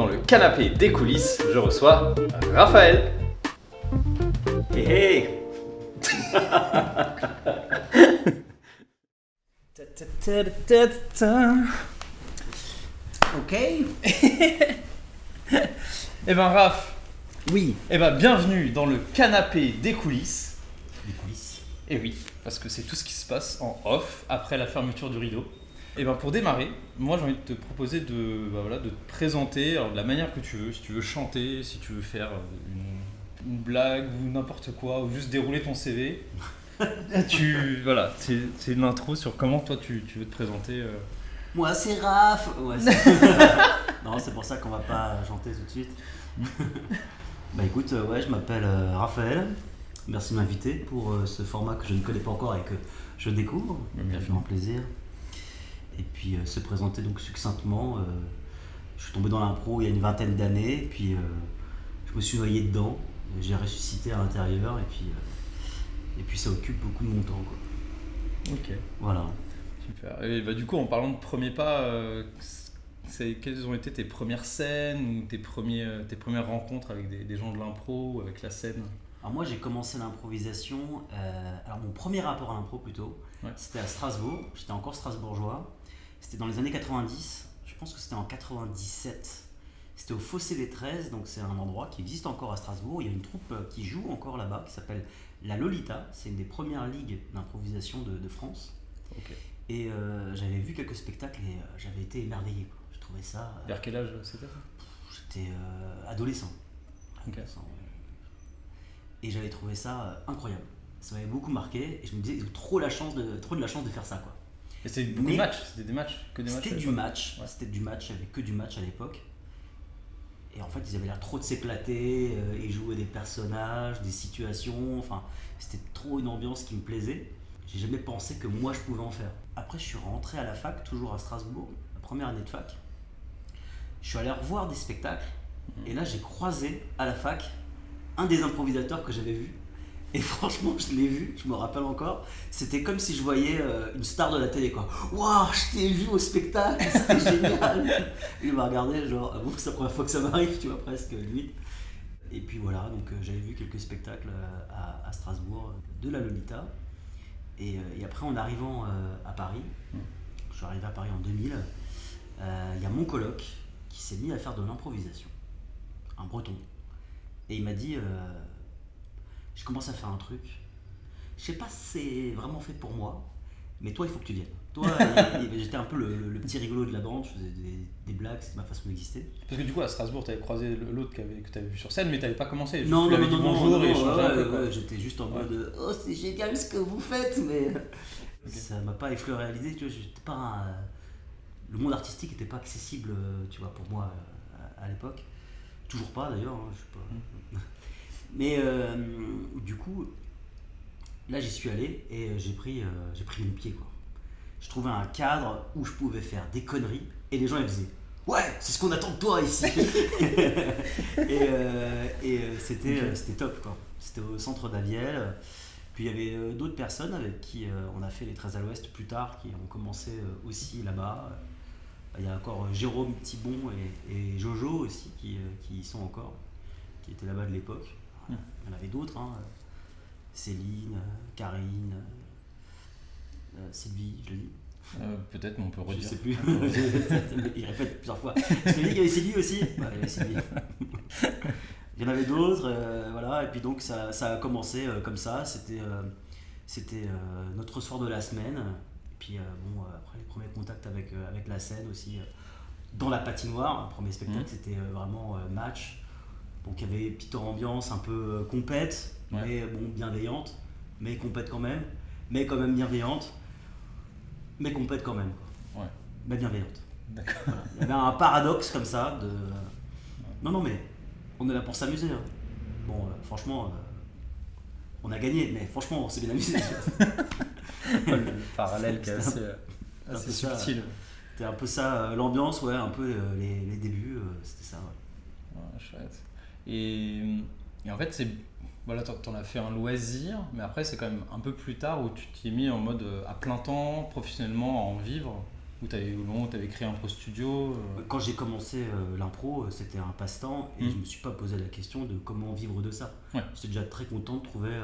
dans le canapé des coulisses, je reçois Raphaël. Hey hey. Ok. Eh ben Raph, Oui. bienvenue dans le canapé des coulisses. Les coulisses. Et oui, parce que c'est tout ce qui se passe en off après la fermeture du rideau. Et ben pour démarrer, moi j'ai envie de te proposer de te présenter de la manière que tu veux, si tu veux chanter, si tu veux faire une blague ou n'importe quoi, ou juste dérouler ton CV. C'est une intro sur comment toi tu veux te présenter. Moi c'est Raph. Ouais, non, c'est pour ça qu'on va pas chanter tout de suite. Bah écoute, je m'appelle Raphaël. Merci de m'inviter pour ce format que je ne connais pas encore et que je découvre. Ça fait un plaisir. Et puis se présenter donc succinctement. Je suis tombé dans l'impro il y a une vingtaine d'années, puis je me suis noyé dedans. J'ai ressuscité à l'intérieur et puis ça occupe beaucoup de mon temps, quoi. Ok. Voilà. Super. Et du coup, en parlant de premiers pas, quelles ont été tes premières scènes ou tes premières rencontres avec des gens de l'impro ou avec la scène? Alors moi j'ai commencé l'improvisation, alors mon premier rapport à l'impro plutôt, c'était à Strasbourg, j'étais encore strasbourgeois, c'était dans les années 90, je pense que c'était en 97, c'était au Fossé des 13, donc c'est un endroit qui existe encore à Strasbourg, il y a une troupe qui joue encore là-bas qui s'appelle la Lolita, c'est une des premières ligues d'improvisation de France. Ok. Et j'avais vu quelques spectacles et j'avais été émerveillé, quoi. Je trouvais ça... Vers quel âge c'était ça? J'étais adolescent. Ok. Et j'avais trouvé ça incroyable. Ça m'avait beaucoup marqué et je me disais, ils ont trop de la chance de faire ça, quoi. Et c'était beaucoup de matchs? C'était des matchs? Que des matchs? C'était du match, ouais. C'était du match, il n'y avait que du match à l'époque. Et en fait, ils avaient l'air trop de s'éclater, ils jouaient des personnages, des situations, enfin, c'était trop une ambiance qui me plaisait. J'ai jamais pensé que moi je pouvais en faire. Après, je suis rentré à la fac, toujours à Strasbourg, la première année de fac. Je suis allé revoir des spectacles et là j'ai croisé à la fac un des improvisateurs que j'avais vu. Et franchement, je l'ai vu, je me rappelle encore. C'était comme si je voyais une star de la télé, quoi. Waouh, je t'ai vu au spectacle, c'était génial. Il m'a regardé, genre, bon, c'est la première fois que ça m'arrive, tu vois, presque, limite. Et puis voilà, donc j'avais vu quelques spectacles à Strasbourg de la Lolita. Et après, en arrivant à Paris, je suis arrivé à Paris en 2000, il y a mon coloc qui s'est mis à faire de l'improvisation, un breton. Et il m'a dit, je commence à faire un truc, je sais pas si c'est vraiment fait pour moi, mais toi il faut que tu viennes. Toi, j'étais un peu le petit rigolo de la bande, je faisais des blagues, c'était ma façon d'exister. Parce que du coup à Strasbourg t'avais croisé l'autre que t'avais vu sur scène, mais t'avais pas commencé. Non, tu l'avais dit bonjour et échangé un peu, quoi. j'étais juste en mode oh c'est génial ce que vous faites, mais ça m'a pas effleuré à l'idée, tu vois, j'étais pas le monde artistique n'était pas accessible, tu vois, pour moi à l'époque. Toujours pas d'ailleurs, hein, je sais pas. Mais du coup, là j'y suis allé et j'ai pris mon pied, quoi. Je trouvais un cadre où je pouvais faire des conneries et les gens ils faisaient ouais, c'est ce qu'on attend de toi ici. et c'était top, quoi. C'était au centre d'Aviel. Puis il y avait d'autres personnes avec qui on a fait les 13 à l'Ouest plus tard qui ont commencé aussi là-bas. Il y a encore Jérôme Thibon et Jojo aussi qui y sont encore, qui étaient là-bas de l'époque. Il y en avait d'autres, hein. Céline, Karine, Sylvie, je le dis. Peut-être, mais on peut redire. Je sais plus. Il répète plusieurs fois. Je te dis qu'il y avait Sylvie aussi. Il y avait Sylvie. Il y en avait d'autres, voilà. Et puis donc ça a commencé comme ça. C'était notre soir de la semaine. Et puis après les premiers contacts avec la scène aussi. Dans la patinoire, le premier spectacle c'était vraiment match. Donc il y avait une petite ambiance un peu compète, mais bon, bienveillante, mais compète quand même, mais quand même bienveillante, mais compète quand même, quoi. Ouais. Mais bienveillante. D'accord. Voilà. Il y avait un paradoxe comme ça de... Non, mais on est là pour s'amuser, hein. Bon, franchement, on a gagné, mais franchement, on s'est bien amusé. Le parallèle qui est assez subtil. C'était un peu ça, l'ambiance, un peu les débuts, c'était ça. Ouais, chouette. Et en fait, t'en as fait un loisir, mais après, c'est quand même un peu plus tard où tu t'y es mis en mode à plein temps, professionnellement, à en vivre. Ou au moment où tu avais créé un pro studio Quand j'ai commencé l'impro, c'était un passe-temps et je me suis pas posé la question de comment vivre de ça. Ouais. J'étais déjà très content de trouver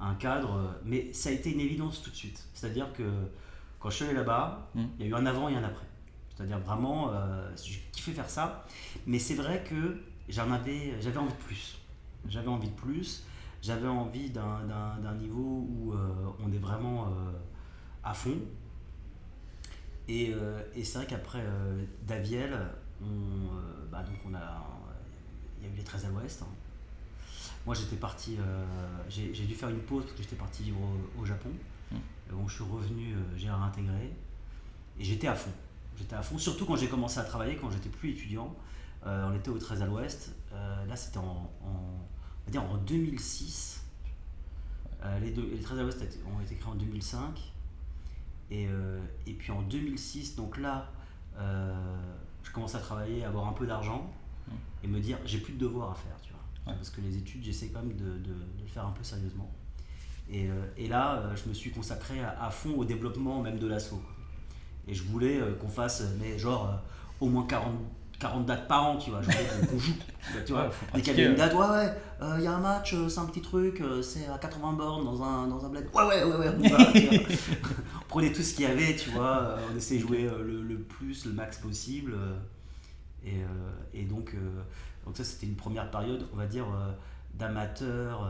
un cadre, mais ça a été une évidence tout de suite. C'est-à-dire que quand je suis allé là-bas, il y a eu un avant et un après. C'est-à-dire vraiment, j'ai kiffé faire ça, mais c'est vrai que j'avais envie de plus. J'avais envie de plus, j'avais envie d'un niveau où on est vraiment à fond. Et c'est vrai qu'après Daviel, il y a eu les 13 à l'ouest. Hein. Moi j'étais parti, j'ai dû faire une pause parce que j'étais parti vivre au Japon. Bon, je suis revenu, j'ai réintégré et j'étais à fond. J'étais à fond, surtout quand j'ai commencé à travailler, quand j'étais plus étudiant. On était au 13 à l'ouest. Là c'était on va dire en 2006. Les 13 à l'ouest ont été créés en 2005. Et puis en 2006, donc là, je commence à travailler, à avoir un peu d'argent et me dire j'ai plus de devoirs à faire, tu vois. Ouais. Parce que les études, j'essaie quand même de le faire un peu sérieusement. Et là, je me suis consacré à fond au développement même de l'asso. Quoi. Et je voulais qu'on fasse, mais genre, au moins 40 dates par an, tu vois, genre qu'on joue. Tu vois, dès qu'il y avait une date, il y a un match, c'est un petit truc, c'est à 80 bornes dans un bled. Ouais, on y va, tu vois. On prenait tout ce qu'il y avait, tu vois, on essayait de jouer le max possible. Et donc ça, c'était une première période, on va dire, d'amateur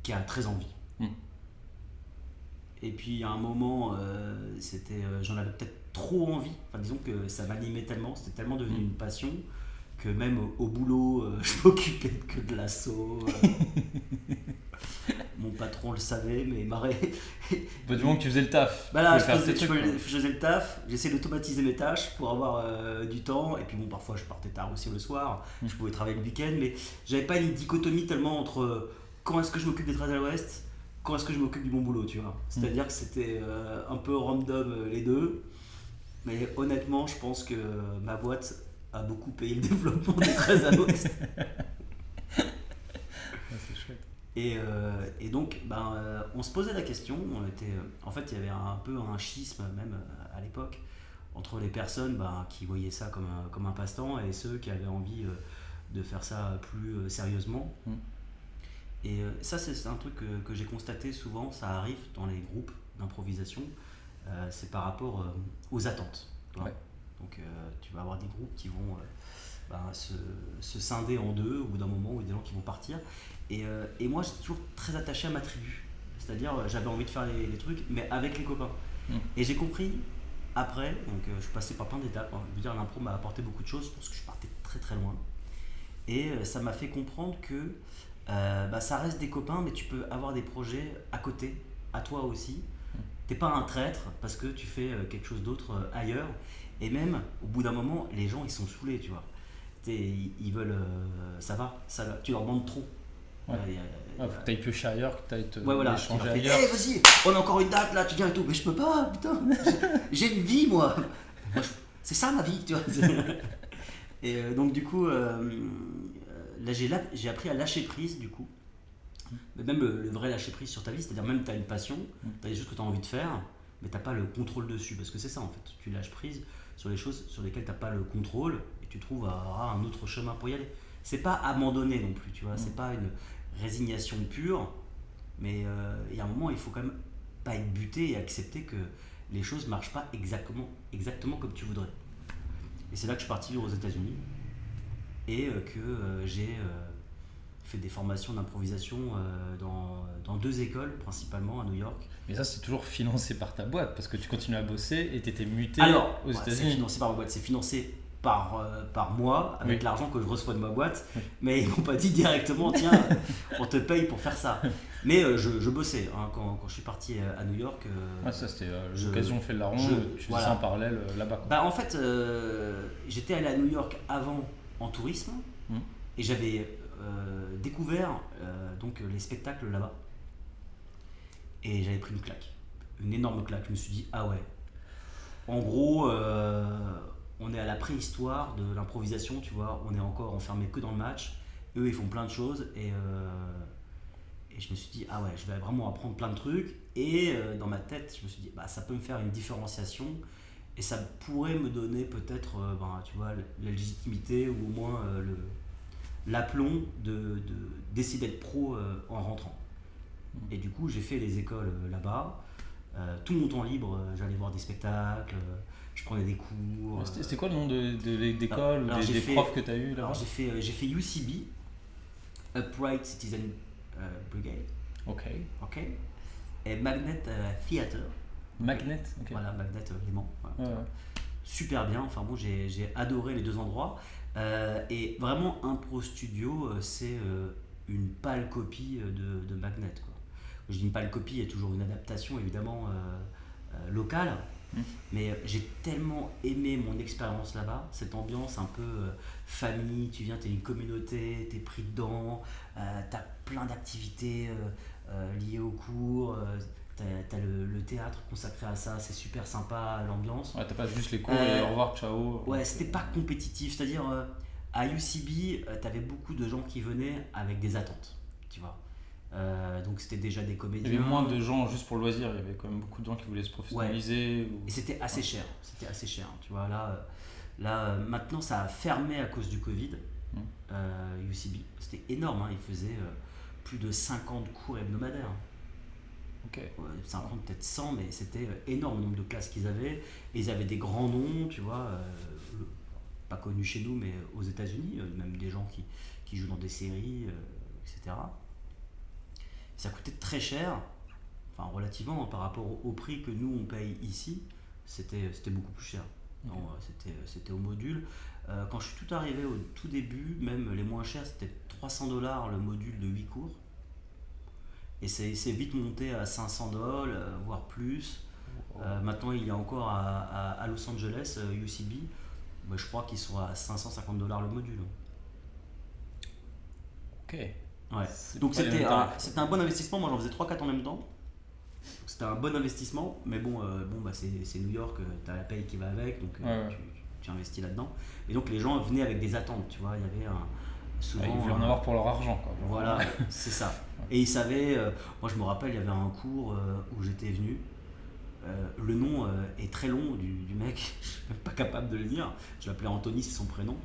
qui a très envie. Et puis à un moment, j'en avais peut-être trop envie. Enfin, disons que ça m'animait tellement, c'était tellement devenu une passion que même au boulot, je m'occupais que de l'assaut. Mon patron le savait, mais il m'arrêtait. Du moment que tu faisais le taf. Bah là, je faisais le taf, j'essayais d'automatiser mes tâches pour avoir du temps. Et puis bon, parfois je partais tard aussi le soir, je pouvais travailler le week-end, mais j'avais pas une dichotomie tellement entre quand est-ce que je m'occupe des 13 à l'ouest, quand est-ce que je m'occupe du bon boulot, tu vois. C'est-à-dire que c'était un peu random les deux. Mais honnêtement, je pense que ma boîte a beaucoup payé le développement des 13 à l'ouest. C'est chouette. Et donc, on se posait la question. En fait, il y avait un peu un schisme même à l'époque entre les personnes qui voyaient ça comme un passe-temps et ceux qui avaient envie de faire ça plus sérieusement. Et ça, c'est un truc que j'ai constaté souvent, ça arrive dans les groupes d'improvisation, c'est par rapport aux attentes. Ouais. Donc tu vas avoir des groupes qui vont se scinder en deux au bout d'un moment, ou des gens qui vont partir. Et moi, j'étais toujours très attaché à ma tribu. C'est-à-dire, j'avais envie de faire les trucs, mais avec les copains. Et j'ai compris après, donc je suis passé par plein d'étapes. Je veux dire, l'impro m'a apporté beaucoup de choses parce que je partais très très loin. Et ça m'a fait comprendre que ça reste des copains, mais tu peux avoir des projets à côté, à toi aussi. T'es pas un traître parce que tu fais quelque chose d'autre ailleurs. Et même, au bout d'un moment, les gens, ils sont saoulés, tu vois. Ils veulent... ça va, tu leur demandes trop. Ouais. Faut que t'ailles piocher ailleurs, que t'ailles échanger ailleurs. Vas-y, on a encore une date là, tu viens et tout. Mais je peux pas, putain. J'ai une vie, moi. C'est ça ma vie, tu vois. Et donc du coup, là j'ai appris à lâcher prise, du coup. Mais même le vrai lâcher prise sur ta vie, c'est-à-dire même tu as une passion, tu as des choses que tu as envie de faire, mais tu n'as pas le contrôle dessus. Parce que c'est ça en fait, tu lâches prise sur les choses sur lesquelles tu n'as pas le contrôle et tu trouves un autre chemin pour y aller. C'est pas abandonner non plus, tu vois, c'est pas une résignation pure, mais il y a un moment, il faut quand même pas être buté et accepter que les choses ne marchent pas exactement comme tu voudrais. Et c'est là que je suis parti vivre aux États-Unis et que j'ai fait des formations d'improvisation dans 2 écoles, principalement à New York. Mais ça, c'est toujours financé par ta boîte parce que tu continues à bosser et tu étais muté aux États-Unis. C'est financé par ma boîte, c'est financé par moi avec l'argent que je reçois de ma boîte, mais ils m'ont pas dit directement tiens on te paye pour faire ça. Mais je bossais quand je suis parti à New York. Ça c'était l'occasion fait le larron, tu faisais ça en parallèle là-bas. En fait j'étais allé à New York avant en tourisme et j'avais découvert donc les spectacles là-bas et j'avais pris une énorme claque. Je me suis dit ah ouais, en gros on est à la préhistoire de l'improvisation, tu vois, on est encore enfermé que dans le match, eux ils font plein de choses et je me suis dit ah ouais, je vais vraiment apprendre plein de trucs et dans ma tête je me suis dit ça peut me faire une différenciation Et ça pourrait me donner peut-être, tu vois, la légitimité ou au moins l'aplomb d'essayer d'être pro en rentrant. Et du coup, j'ai fait les écoles là-bas. Tout mon temps libre, j'allais voir des spectacles, je prenais des cours. C'était quoi le nom d'école ou des profs que tu as eu là-bas? Alors j'ai fait UCB, Upright Citizen Brigade. Ok. Et Magnet Theatre. Magnet, ok. Voilà, Magnet Léman. Voilà. Ouais. Super bien, enfin bon, j'ai adoré les deux endroits. Et vraiment, Impro Studio, c'est une pâle copie de Magnet, quoi. Je dis une pâle copie, il y a toujours une adaptation évidemment locale. Mais j'ai tellement aimé mon expérience là-bas, cette ambiance un peu famille, tu viens, t'es une communauté, t'es pris dedans, t'as plein d'activités liées au cours, t'as le théâtre consacré à ça, c'est super sympa l'ambiance. Ouais, t'as pas juste les cours et au revoir, ciao. Ouais, c'était pas compétitif, c'est-à-dire à UCB, t'avais beaucoup de gens qui venaient avec des attentes, tu vois. Donc c'était déjà des comédiens. Il y avait moins de gens juste pour le loisir, il y avait quand même beaucoup de gens qui voulaient se professionnaliser. Ouais. Et c'était assez cher, tu vois. Là maintenant ça a fermé à cause du Covid, UCB. C'était énorme, hein. Ils faisaient plus de 50 cours hebdomadaires. Ok. 50, peut-être 100, mais c'était énorme le nombre de classes qu'ils avaient. Et ils avaient des grands noms, tu vois, pas connus chez nous, mais aux États-Unis, même des gens qui jouent dans des séries, etc. Ça coûtait très cher, enfin relativement par rapport au prix que nous on paye ici, c'était beaucoup plus cher. Okay. Non, c'était au module. Quand je suis tout arrivé au tout début, même les moins chers, c'était $300 le module de 8 cours. Et c'est vite monté à $500, voire plus. Maintenant, il y a encore à Los Angeles, UCB, je crois qu'ils sont à $550 le module. Ok. Ouais. Donc c'était un bon investissement. Moi, j'en faisais 3-4 en même temps. C'était un bon investissement, mais bon, c'est New York, tu as la paye qui va avec, donc tu investis là-dedans. Et donc les gens venaient avec des attentes, tu vois. Il y avait souvent. Ils voulaient en avoir pour leur argent, quoi. Voilà, c'est ça. Et ils savaient. Moi, je me rappelle, il y avait un cours où j'étais venu. Le nom est très long du mec, je suis même pas capable de le dire. Je l'appelais Anthony, c'est son prénom.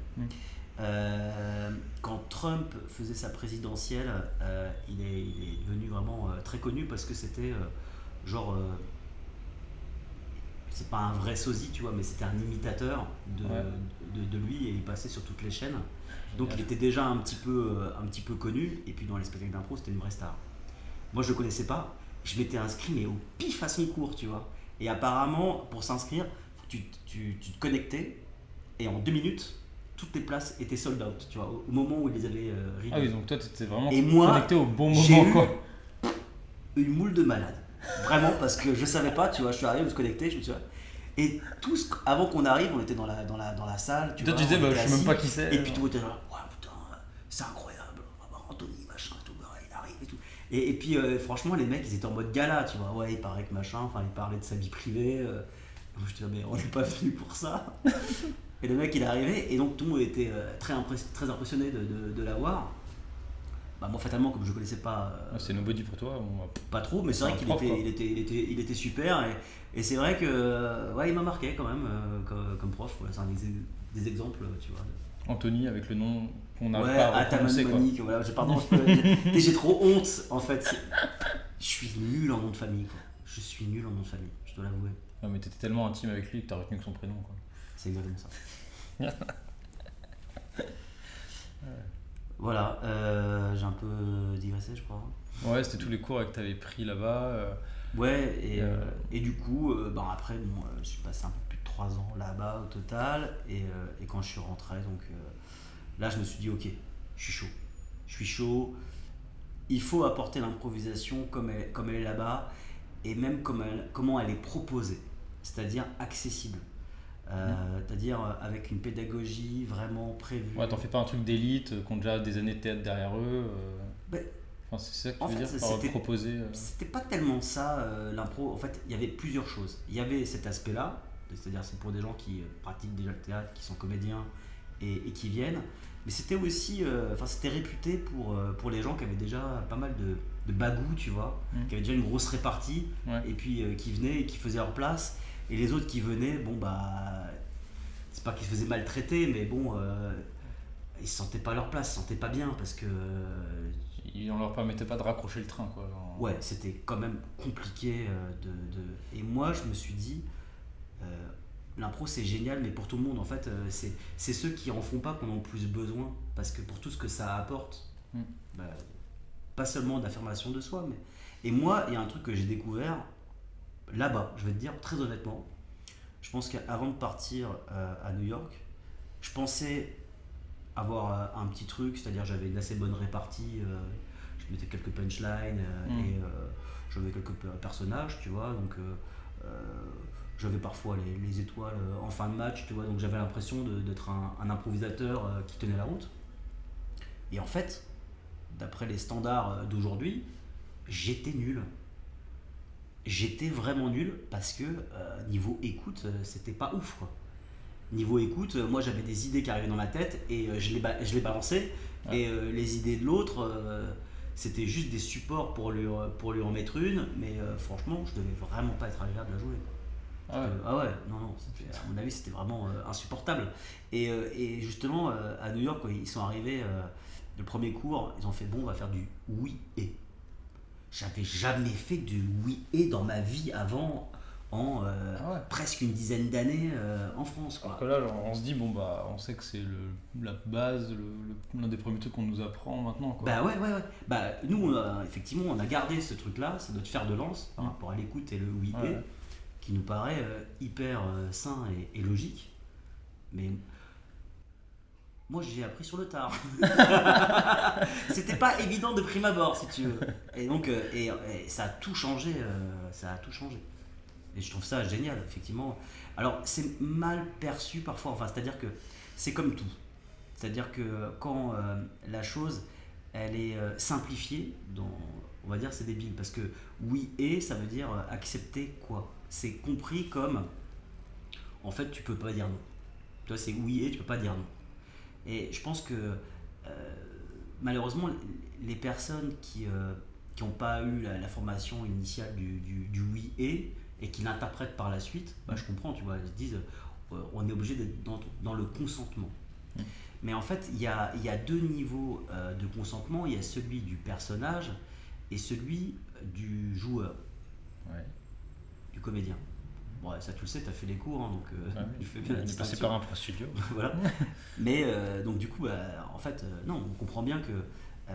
Quand Trump faisait sa présidentielle, il est devenu vraiment très connu parce que c'était c'est pas un vrai sosie, tu vois, mais c'était un imitateur de lui et il passait sur toutes les chaînes. Donc il était déjà un petit peu connu, et puis dans les spectacles d'impro, c'était une vraie star. Moi je le connaissais pas, je m'étais inscrit mais au pif à son cours, tu vois. Et apparemment, pour s'inscrire, tu te connectais et en 2 minutes, toutes les places étaient sold out, tu vois, au moment où ils les avaient rideau. Ah oui, donc toi, tu étais vraiment connecté au bon moment, quoi. Une moule de malade. Vraiment, parce que je savais pas, tu vois, je suis arrivé, je me suis connecté, je me suis dit, et tous, avant qu'on arrive, on était dans la salle. Tu disais, je sais même pas qui c'est. Et puis tout était là, ouais, putain, c'est incroyable, on va voir Anthony, machin, tout, il arrive et tout. Et puis, franchement, les mecs, ils étaient en mode gala, tu vois, ouais, il paraît que machin, enfin, il parlait de sa vie privée. Moi, je disais, mais on n'est pas venu pour ça. Et le mec, il est arrivé, et donc tout le monde était très impressionné de l'avoir. Bah, moi, fatalement, comme je ne connaissais pas. C'est nobody pour toi pas trop, mais c'est vrai qu'il était super. Et c'est vrai que il m'a marqué quand même comme prof. C'est un des exemples, tu vois. Anthony, avec le nom qu'on n'a pas à prononcer, quoi. Voilà, pardon, j'ai trop honte, en fait. Je suis nul en nom de famille, quoi. Je suis nul en nom de famille, je dois l'avouer. Non, mais t'étais tellement intime avec lui que t'as retenu que son prénom, quoi. C'est exactement ça. Voilà, j'ai un peu digressé, je crois. Ouais, c'était tous les cours que t'avais pris là-bas. Ouais, et du coup, après, je suis passé un peu plus de 3 ans là-bas au total. Et quand je suis rentré, donc là, je me suis dit, ok, je suis chaud. Il faut apporter l'improvisation comme elle est là-bas, et même comment elle est proposée, c'est-à-dire accessible. C'est-à-dire avec une pédagogie vraiment prévue. Ouais, t'en fais pas un truc d'élite, qui ont déjà des années de théâtre derrière eux. Enfin, c'est ça que tu veux dire par proposer. C'était pas tellement ça, l'impro. En fait, il y avait plusieurs choses. Il y avait cet aspect-là, c'est-à-dire c'est pour des gens qui pratiquent déjà le théâtre, qui sont comédiens et qui viennent. Mais c'était aussi, c'était réputé pour les gens qui avaient déjà pas mal de bagou, tu vois, qui avaient déjà une grosse répartie, et puis qui venaient et qui faisaient leur place. Et les autres qui venaient, c'est pas qu'ils se faisaient maltraiter, mais ils se sentaient pas à leur place, ils se sentaient pas bien parce que. On leur permettait pas de raccrocher le train, quoi. Ouais, c'était quand même compliqué Et moi, je me suis dit, l'impro c'est génial, mais pour tout le monde, en fait, c'est ceux qui en font pas qu'on a le plus besoin, parce que pour tout ce que ça apporte, pas seulement d'affirmation de soi, mais. Et moi, il y a un truc que j'ai découvert là-bas, je vais te dire très honnêtement, je pense qu'avant de partir à New York, je pensais avoir un petit truc, c'est-à-dire j'avais une assez bonne répartie, je mettais quelques punchlines et j'avais quelques personnages, tu vois, donc j'avais parfois les étoiles en fin de match, tu vois, donc j'avais l'impression d'être un improvisateur qui tenait la route. Et en fait, d'après les standards d'aujourd'hui, j'étais nul. J'étais vraiment nul parce que niveau écoute, c'était pas ouf, quoi. Niveau écoute, moi j'avais des idées qui arrivaient dans ma tête et je les balançais. Ouais. Et les idées de l'autre, c'était juste des supports pour lui en mettre une, mais franchement, je devais vraiment pas être agréable à jouer. Non, à mon avis, c'était vraiment insupportable. Et justement, à New York, quand ils sont arrivés, le premier cours, ils ont fait on va faire du oui et. J'avais jamais fait du oui et dans ma vie avant. Presque une dizaine d'années en France, quoi. Alors que là, on se dit, on sait que c'est la base, l'un des premiers trucs qu'on nous apprend maintenant, quoi. Ouais. Nous, effectivement, on a gardé ce truc-là, c'est notre fer de lance par rapport à l'écoute et le oui et, qui nous paraît hyper sain et logique. Mais moi, j'ai appris sur le tard. C'était pas évident de prime abord, si tu veux. Et donc, et ça a tout changé. Et je trouve ça génial, effectivement. Alors, c'est mal perçu parfois, c'est-à-dire que c'est comme tout. C'est-à-dire que quand la chose, elle est simplifiée, on va dire c'est débile, parce que oui et, ça veut dire accepter quoi ? C'est compris comme, en fait, tu peux pas dire non. Toi, c'est oui et, tu peux pas dire non. Et je pense que, malheureusement, les personnes qui n'ont pas eu la formation initiale du oui et qui l'interprètent par la suite, je comprends, tu vois, ils se disent on est obligé d'être dans le consentement. Mais en fait, il y a deux niveaux de consentement. Il y a celui du personnage et celui du joueur, du comédien. Bon, ça tu le sais, tu as fait les cours, donc tu fais bien la distinction. C'est par un pro studio. Voilà. Mais donc du coup, en fait, non, on comprend bien que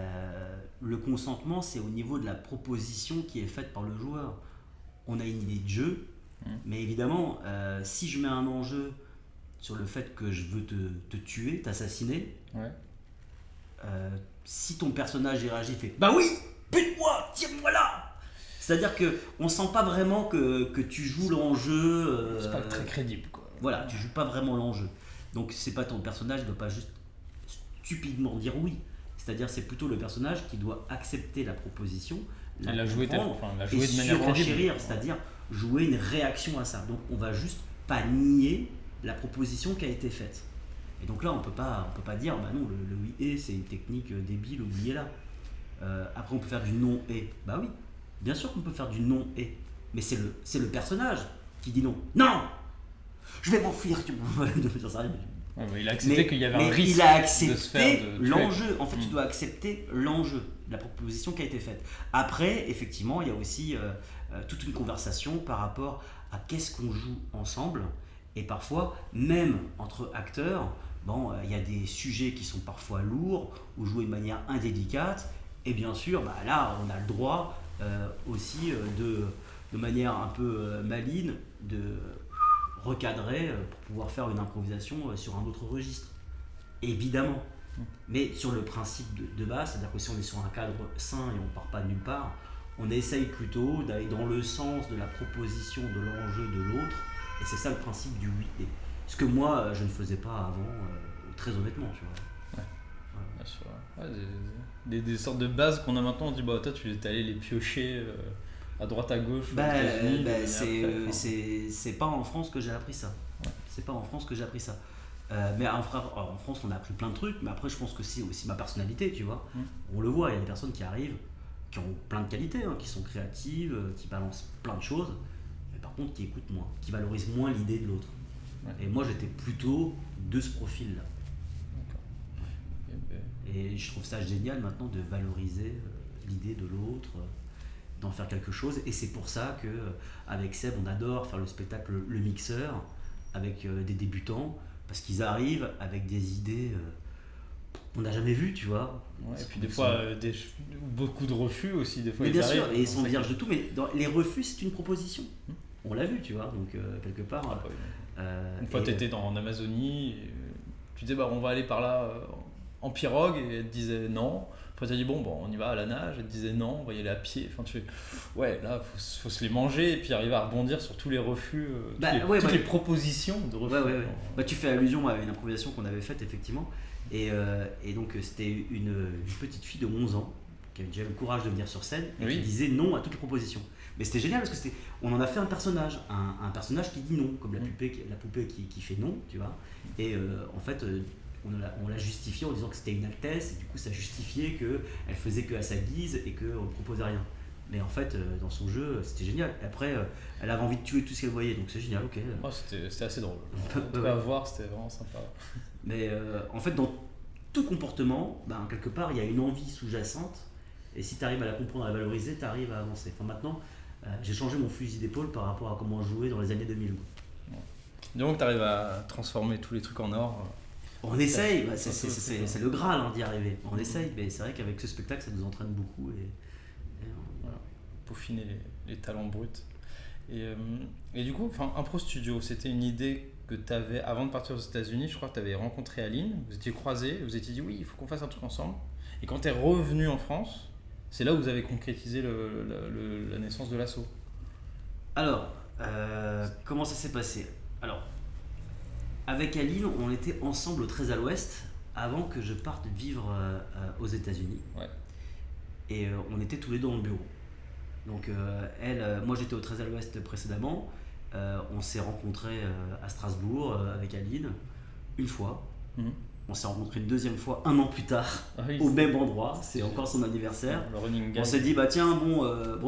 le consentement, c'est au niveau de la proposition qui est faite par le joueur. On a une idée de jeu, mais évidemment, si je mets un enjeu sur le fait que je veux te tuer, t'assassiner, si ton personnage y réagit, fait bah oui, bute-moi, tire-moi là. C'est-à-dire qu'on sent pas vraiment que tu joues l'enjeu. C'est pas très crédible, quoi. Voilà, tu joues pas vraiment l'enjeu. Donc c'est pas ton personnage, il doit pas juste stupidement dire oui. C'est-à-dire c'est plutôt le personnage qui doit accepter la proposition, la jouer de manière crédible, c'est-à-dire jouer une réaction à ça. Donc on va juste pas nier la proposition qui a été faite. Et donc là on peut pas dire non, le oui et c'est une technique débile, oubliez-la. Après on peut faire du non et. Bah oui, bien sûr qu'on peut faire du non et, mais c'est le personnage qui dit non. Non, je vais m'enfuir. Il a accepté qu'il y avait un risque. Il a accepté de se faire l'enjeu. En fait, tu dois accepter l'enjeu, la proposition qui a été faite. Après, effectivement, il y a aussi toute une conversation par rapport à qu'est-ce qu'on joue ensemble. Et parfois, même entre acteurs, il y a des sujets qui sont parfois lourds ou joués de manière indélicate. Et bien sûr, là, on a le droit aussi de manière un peu maligne de recadrer pour pouvoir faire une improvisation sur un autre registre. Évidemment. Mais sur le principe de base, c'est-à-dire que si on est sur un cadre sain et on ne part pas de nulle part, on essaye plutôt d'aller dans le sens de la proposition de l'enjeu de l'autre. Et c'est ça le principe du oui et. Ce que moi, je ne faisais pas avant, très honnêtement, tu vois. Bien sûr. Des sortes de bases qu'on a maintenant, on dit toi tu es allé les piocher à droite à gauche. C'est pas en France que j'ai appris ça. C'est pas en France que j'ai appris ça. Mais en France on a appris plein de trucs, mais après je pense que c'est aussi ma personnalité, tu vois. On le voit, il y a des personnes qui arrivent, qui ont plein de qualités, qui sont créatives, qui balancent plein de choses, mais par contre qui écoute moins, qui valorise moins l'idée de l'autre. Ouais. Et moi j'étais plutôt de ce profil-là. Et je trouve ça génial maintenant de valoriser l'idée de l'autre, d'en faire quelque chose. Et c'est pour ça que avec Seb, on adore faire le spectacle Le Mixeur avec des débutants, parce qu'ils arrivent avec des idées qu'on n'a jamais vues, tu vois. Ouais, et puis des fois, beaucoup de refus aussi. Des fois, mais ils bien arrivent, sûr, et ils sont vierges de tout, mais dans les refus, c'est une proposition. On l'a vu, tu vois, donc quelque part. Une fois, tu étais en Amazonie, tu disais bah, on va aller par là en pirogue, et elle te disait non. Après, tu as dit bon, on y va à la nage, elle te disait non, on va y aller à pied. Enfin, tu fais ouais, là, faut se les manger et puis arriver à rebondir sur tous les refus, toutes les propositions de refus. Ouais. Bah, tu fais allusion à une improvisation qu'on avait faite, effectivement. Et donc, c'était une petite fille de 11 ans qui avait déjà eu le courage de venir sur scène et qui disait non à toutes les propositions. Mais c'était génial parce que on en a fait un personnage qui dit non, comme la poupée qui fait non, tu vois. Et en fait, on l'a justifié en disant que c'était une altesse, et du coup ça justifiait qu'elle faisait que à sa guise et qu'on ne proposait rien. Mais en fait, dans son jeu, c'était génial. Et après, elle avait envie de tuer tout ce qu'elle voyait, donc c'est génial, ok. Oh, c'était assez drôle. En tout cas, à voir, c'était vraiment sympa. Mais en fait, dans tout comportement, quelque part, il y a une envie sous-jacente, et si tu arrives à la comprendre, à la valoriser, tu arrives à avancer. Enfin, maintenant, j'ai changé mon fusil d'épaule par rapport à comment je jouais dans les années 2000. Donc, tu arrives à transformer tous les trucs en or. On essaye, c'est le Graal d'y arriver. On essaye, mais c'est vrai qu'avec ce spectacle, ça nous entraîne beaucoup. Voilà. Peaufiner les talents bruts. Et du coup, Impro Studio, c'était une idée que tu avais avant de partir aux États-Unis. Je crois que tu avais rencontré Aline, vous étiez croisés, vous étiez dit oui, il faut qu'on fasse un truc ensemble. Et quand tu es revenu en France, c'est là où vous avez concrétisé la naissance de l'asso. Alors, comment ça s'est passé ? Alors, avec Aline, on était ensemble au 13 à l'Ouest avant que je parte vivre aux États-Unis. Ouais. Et on était tous les deux dans le bureau. Donc, moi j'étais au 13 à l'Ouest précédemment. On s'est rencontrés à Strasbourg avec Aline une fois. Mm-hmm. On s'est rencontrés une deuxième fois 1 an plus tard, au même endroit. C'est encore son anniversaire. Le running gag. On s'est dit, tiens,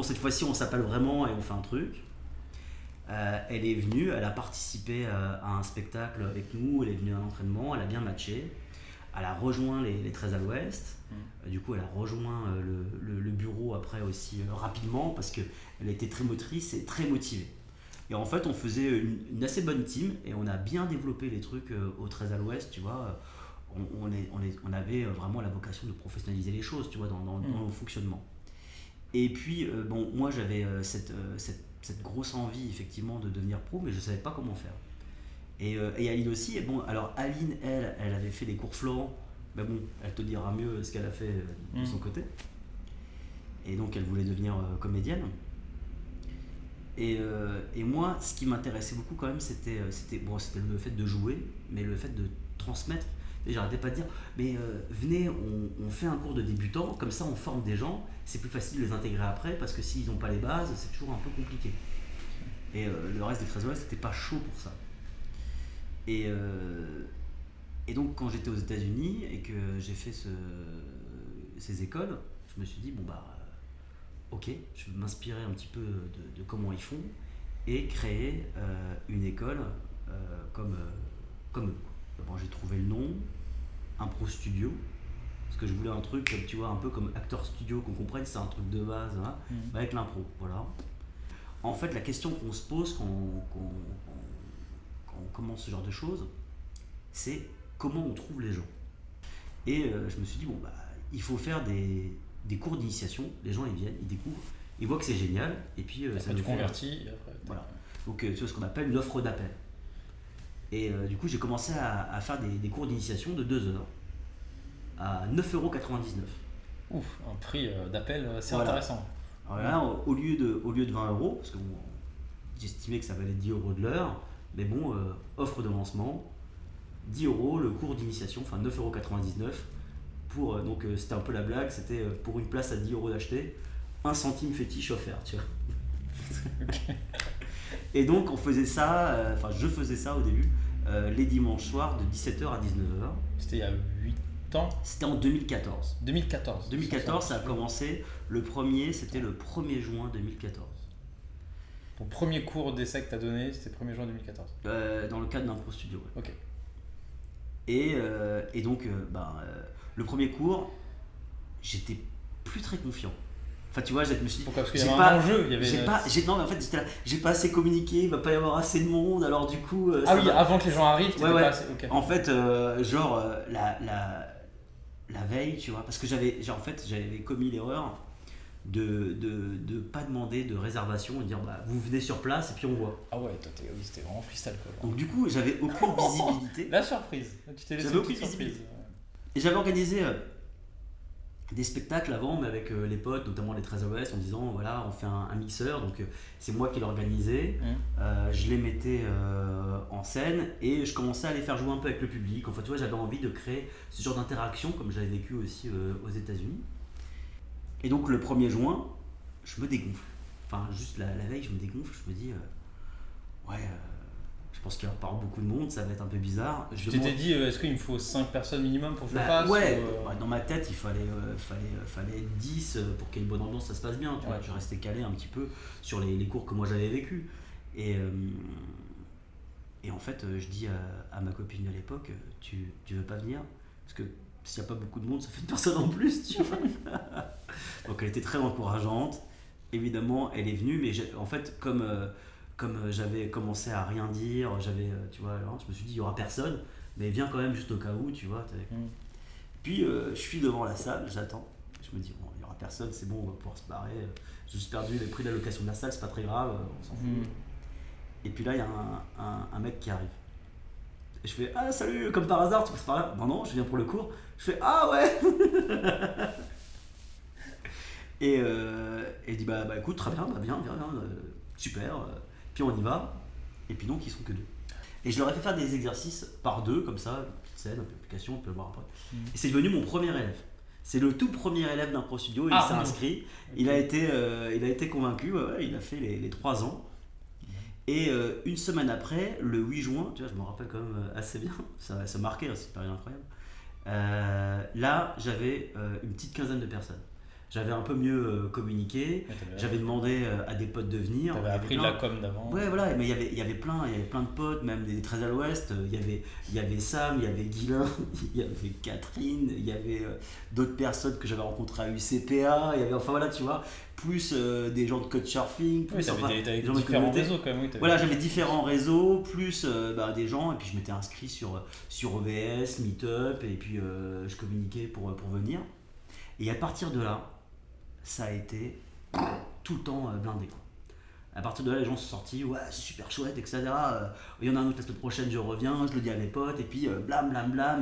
cette fois-ci on s'appelle vraiment et on fait un truc. Elle est venue, elle a participé à un spectacle avec nous, elle est venue à un entraînement, elle a bien matché. Elle a rejoint les 13 à l'Ouest. Du coup, elle a rejoint le bureau après aussi rapidement parce qu'elle était très motrice et très motivée. Et en fait, on faisait une assez bonne team et on a bien développé les trucs au 13 à l'Ouest, tu vois. On avait vraiment la vocation de professionnaliser les choses, tu vois, dans le fonctionnement. Et puis, moi, j'avais cette grosse envie, effectivement, de devenir pro, mais je ne savais pas comment faire. Et Aline aussi, alors Aline, elle avait fait des cours Florent, mais elle te dira mieux ce qu'elle a fait de son côté. Et donc, elle voulait devenir comédienne. Et moi, ce qui m'intéressait beaucoup quand même, c'était le fait de jouer, mais le fait de transmettre. Et j'arrêtais pas de dire, mais venez, on fait un cours de débutant, comme ça on forme des gens, c'est plus facile de les intégrer après, parce que s'ils n'ont pas les bases, c'est toujours un peu compliqué. Et le reste des 13 Ouest, c'était pas chaud pour ça. Et donc quand j'étais aux États-Unis et que j'ai fait ces écoles, je me suis dit, ok, je vais m'inspirer un petit peu de comment ils font et créer une école comme eux. J'ai trouvé le nom, Impro Studio, parce que je voulais un truc, tu vois, un peu comme Actor Studio, qu'on comprenne, c'est un truc de base, hein, avec l'impro, voilà. En fait, la question qu'on se pose quand on commence ce genre de choses, c'est comment on trouve les gens. Et je me suis dit, il faut faire des cours d'initiation, les gens ils viennent, ils découvrent, ils voient que c'est génial, et puis ça nous convertit. Voilà. Donc tu vois ce qu'on appelle une offre d'appel. Et du coup, j'ai commencé à faire des cours d'initiation de 2 heures à 9,99€. Ouf, un prix d'appel assez intéressant. Alors là, au lieu de 20€, parce que j'estimais que ça valait 10€ de l'heure, mais offre de lancement, 10€ le cours d'initiation, 9,99€. Donc c'était un peu la blague, c'était pour une place à 10€ d'acheter, 1 centime fétiche offert, tu vois. Okay. Et donc on faisait ça, je faisais ça au début, les dimanches soirs de 17h à 19h. C'était il y a 8 ans ? C'était en 2014. 2014, ça a commencé, c'était le 1er juin 2014. Ton premier cours d'essai que tu as donné, c'était 1er juin 2014. Dans le cadre d'un pro studio. Ouais. Ok. Et donc, le premier cours, j'étais plus très confiant. Enfin, tu vois, je me suis dit. Pourquoi? Parce qu'il y avait un enjeu. Non, mais en fait, j'étais là, j'ai pas assez communiqué, il va pas y avoir assez de monde, alors du coup. Avant que les gens arrivent, t'étais ouais. pas assez. Okay. En fait, la veille, tu vois, parce que j'avais commis l'erreur de pas demander de réservation et dire vous venez sur place et puis on voit. Ah ouais, toi c'était vraiment freestyle quoi. Donc du coup j'avais aucune visibilité. La surprise. Tu t'es laissé j'avais aucune visibilité. Et j'avais organisé des spectacles avant, mais avec les potes, notamment les 13 OS, en disant voilà, on fait un mixeur, donc c'est moi qui l'organisais. Je les mettais en scène et je commençais à les faire jouer un peu avec le public. Enfin, tu vois, j'avais envie de créer ce genre d'interaction comme j'avais vécu aussi aux États-Unis. Et donc le 1er juin, je me dégonfle. Enfin, juste la veille, je me dégonfle, je me dis je pense qu'il y aura pas beaucoup de monde, ça va être un peu bizarre. Tu t'étais dit, est-ce qu'il me faut 5 personnes minimum pour que je le fasse dans ma tête, il fallait être 10 pour qu'il y ait une bonne ambiance, ça se passe bien. Tu vois, je restais calé un petit peu sur les cours que moi j'avais vécu. Et en fait, je dis à ma copine de l'époque, tu veux pas venir? Parce que s'il n'y a pas beaucoup de monde, ça fait une personne en plus, tu vois. Donc elle était très encourageante. Évidemment, elle est venue, mais en fait, comme j'avais commencé à rien dire, tu vois, alors, je me suis dit il y aura personne, mais viens quand même juste au cas où, tu vois. Puis je suis devant la salle, j'attends, je me dis bon, il y aura personne, c'est bon, on va pouvoir se barrer. J'ai juste perdu les prix de la location de la salle, c'est pas très grave, on s'en fout. Et puis là il y a un mec qui arrive. Et je fais ah salut, comme par hasard tu passes par là? Non, je viens pour le cours. Je fais ah ouais. Et il dit bah écoute, très bien, viens, super. Puis on y va, et puis donc ils sont que 2. Et je leur ai fait faire des exercices par 2, comme ça, une petite scène, une petite application, on peut le voir après. Et c'est devenu mon premier élève. C'est le tout premier élève d'un pro studio, et il s'est inscrit. Okay. Il a été convaincu, il a fait les 3 ans. Et une semaine après, le 8 juin, tu vois, je me rappelle quand même assez bien, ça marquait, c'est une période incroyable. Là, j'avais une petite quinzaine de personnes. J'avais un peu mieux communiqué, j'avais demandé à des potes de venir. T'avais appris de la com d'avant. Ouais, voilà, mais il y avait plein de potes, même des 13 à l'ouest. Il y avait Sam, il y avait Guilain, il y avait Catherine, il y avait d'autres personnes que j'avais rencontrées à UCPA, il y avait, enfin voilà, tu vois, plus des gens de couchsurfing. Oui, t'avais différents réseaux quand même. Oui, voilà, j'avais différents réseaux, plus des gens, et puis je m'étais inscrit sur OVS, Meetup, et puis je communiquais pour venir. Et à partir de là, ça a été tout le temps blindé, quoi. À partir de là, les gens sont sortis, ouais, c'est super chouette, etc. Il y en a un autre la semaine prochaine, je reviens, je le dis à mes potes, et puis blam,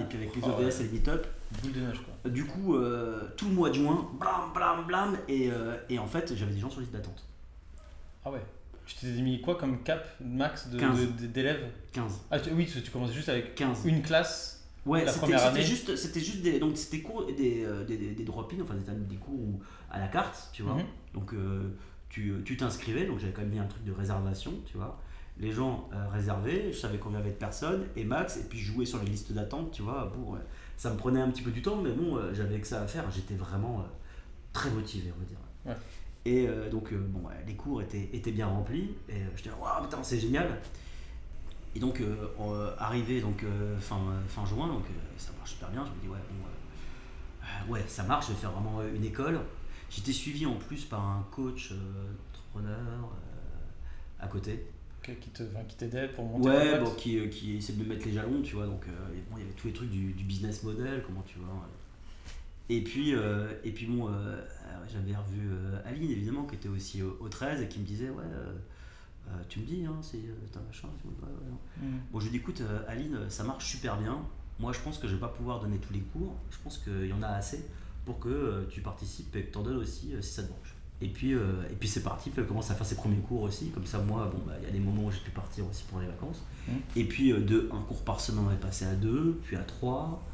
et puis avec les OBS et les meet-up. Boule de neige, quoi. Du coup, tout le mois de juin, blam, et en fait, j'avais des gens sur liste d'attente. Ah ouais. Tu t'es mis quoi comme cap max d'élèves? 15. Ah oui, tu commences juste avec 15. Une classe. Ouais, c'était juste des cours, des drop-in, enfin des cours à la carte, tu vois. Donc tu t'inscrivais, donc j'avais quand même mis un truc de réservation, tu vois. Les gens réservaient, je savais combien il y avait de personnes, et max, et puis je jouais sur les listes d'attente, tu vois. Ça me prenait un petit peu du temps, mais bon, j'avais que ça à faire, j'étais vraiment très motivé, on va dire. Ouais. Et donc les cours étaient bien remplis, et j'étais là, waouh, putain, c'est génial. Et donc, arrivé fin juin, donc ça marche super bien. Je me dis, ouais, ça marche, je vais faire vraiment une école. J'étais suivi en plus par un coach entrepreneur à côté. Qui t'aidait pour monter. Ouais, qui essaie de me mettre les jalons, tu vois. Donc, il y avait tous les trucs du business model, comment tu vois. Et puis j'avais revu Aline, évidemment, qui était aussi au 13 et qui me disait, ouais. Tu me dis, hein, c'est un machin. Bon, je lui dis, écoute, Aline, ça marche super bien. Moi, je pense que je vais pas pouvoir donner tous les cours. Je pense qu'il y en a assez pour que tu participes et que tu en donnes aussi si ça te branche. Et puis c'est parti. Puis elle commence à faire ses premiers cours aussi. Comme ça, moi, il y a des moments où j'ai pu partir aussi pour les vacances. Et puis, un cours par semaine, on est passé à 2, puis à 3.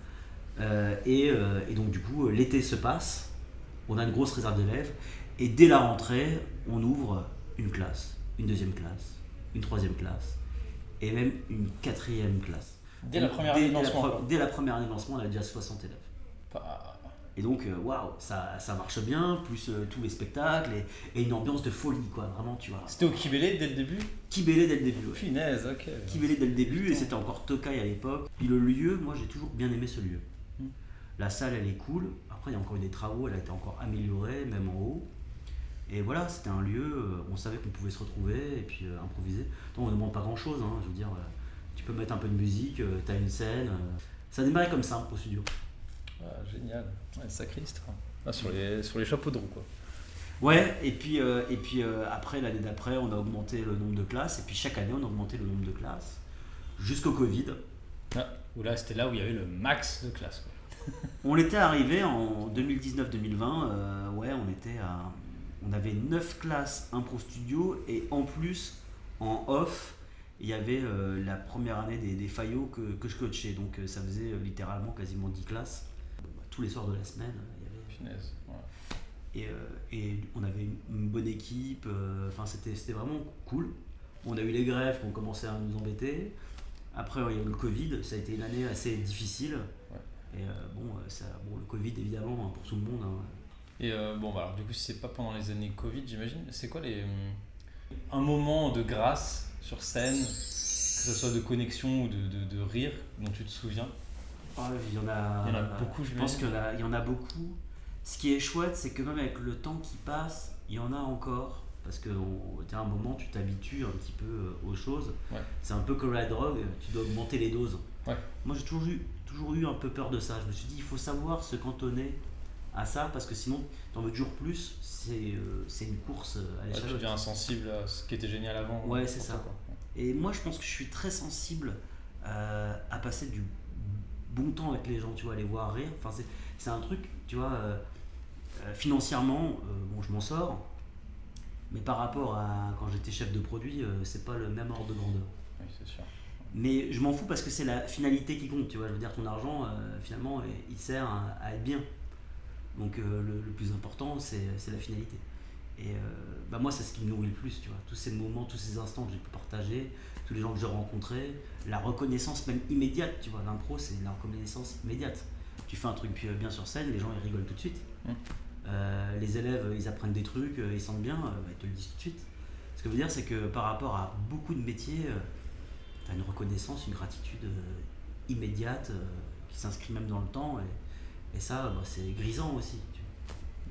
Et donc, du coup, l'été se passe. On a une grosse réserve d'élèves. Et dès la rentrée, on ouvre une classe. Une deuxième classe, une troisième classe et même une quatrième classe. Dès la première année de lancement. Dès la première année de lancement, on a déjà 60 élèves. Et donc, waouh, ça marche bien, plus tous les spectacles et une ambiance de folie, quoi, vraiment, tu vois. C'était au Kibélé dès le début? Kibélé dès le début, ouais. Punaise, ok. Kibélé dès le début, et c'était encore Tokai à l'époque. Puis le lieu, moi j'ai toujours bien aimé ce lieu. La salle, elle est cool. Après, il y a encore eu des travaux, elle a été encore améliorée, même en haut. Et voilà, c'était un lieu, on savait qu'on pouvait se retrouver et puis improviser. Donc on ne demande pas grand chose, hein, je veux dire, tu peux mettre un peu de musique, t'as une scène. Ça démarrait comme ça au studio. Ah, génial, ouais, sacré histoire. Ah, sur les chapeaux de roue, quoi. Ouais, et puis après, l'année d'après, on a augmenté le nombre de classes, et puis chaque année, on a augmenté le nombre de classes, jusqu'au Covid. Ah, c'était là où il y avait le max de classes, quoi. On était arrivé en 2019-2020, ouais, on avait 9 classes impro studio, et en plus, en off, il y avait la première année des Fayot que je coachais, donc ça faisait littéralement quasiment 10 classes. Tous les soirs de la semaine, il y avait... Punaise, ouais. Et on avait une bonne équipe, enfin c'était vraiment cool. On a eu les grèves qui ont commencé à nous embêter. Après, il y a eu le Covid, ça a été une année assez difficile. Ouais. Et le Covid, évidemment, pour tout le monde. Hein. Et alors, du coup, si c'est pas pendant les années Covid, j'imagine, c'est quoi un moment de grâce sur scène, que ce soit de connexion ou de rire, dont tu te souviens? Il y en a beaucoup, je pense qu'il y en a beaucoup. Ce qui est chouette, c'est que même avec le temps qui passe, il y en a encore. Parce que à un moment, tu t'habitues un petit peu aux choses. Ouais. C'est un peu comme la drogue, tu dois augmenter les doses. Ouais. Moi, j'ai toujours eu un peu peur de ça. Je me suis dit, il faut savoir se cantonner à ça, parce que sinon, tu en veux toujours plus. C'est une course à l'échelle. Tu deviens insensible à ce qui était génial avant. Ouais, c'est ça. Quoi. Et moi, je pense que je suis très sensible à passer du bon temps avec les gens, tu vois, les voir rire. Enfin, c'est un truc, tu vois, financièrement, je m'en sors. Mais par rapport à quand j'étais chef de produit, c'est pas le même ordre de grandeur. Oui, c'est sûr. Mais je m'en fous parce que c'est la finalité qui compte, tu vois. Je veux dire, ton argent, finalement, il sert à être bien. Donc le plus important, c'est la finalité. Et moi, c'est ce qui me nourrit le plus, tu vois. Tous ces moments, tous ces instants que j'ai pu partager, tous les gens que j'ai rencontrés, la reconnaissance même immédiate, tu vois. L'impro, c'est la reconnaissance immédiate. Tu fais un truc bien sur scène, les gens, ils rigolent tout de suite. Les élèves, ils apprennent des trucs, ils sentent bien, ils te le disent tout de suite. Ce que je veux dire, c'est que par rapport à beaucoup de métiers, tu as une reconnaissance, une gratitude immédiate qui s'inscrit même dans le temps. Et ça, c'est grisant aussi. Tu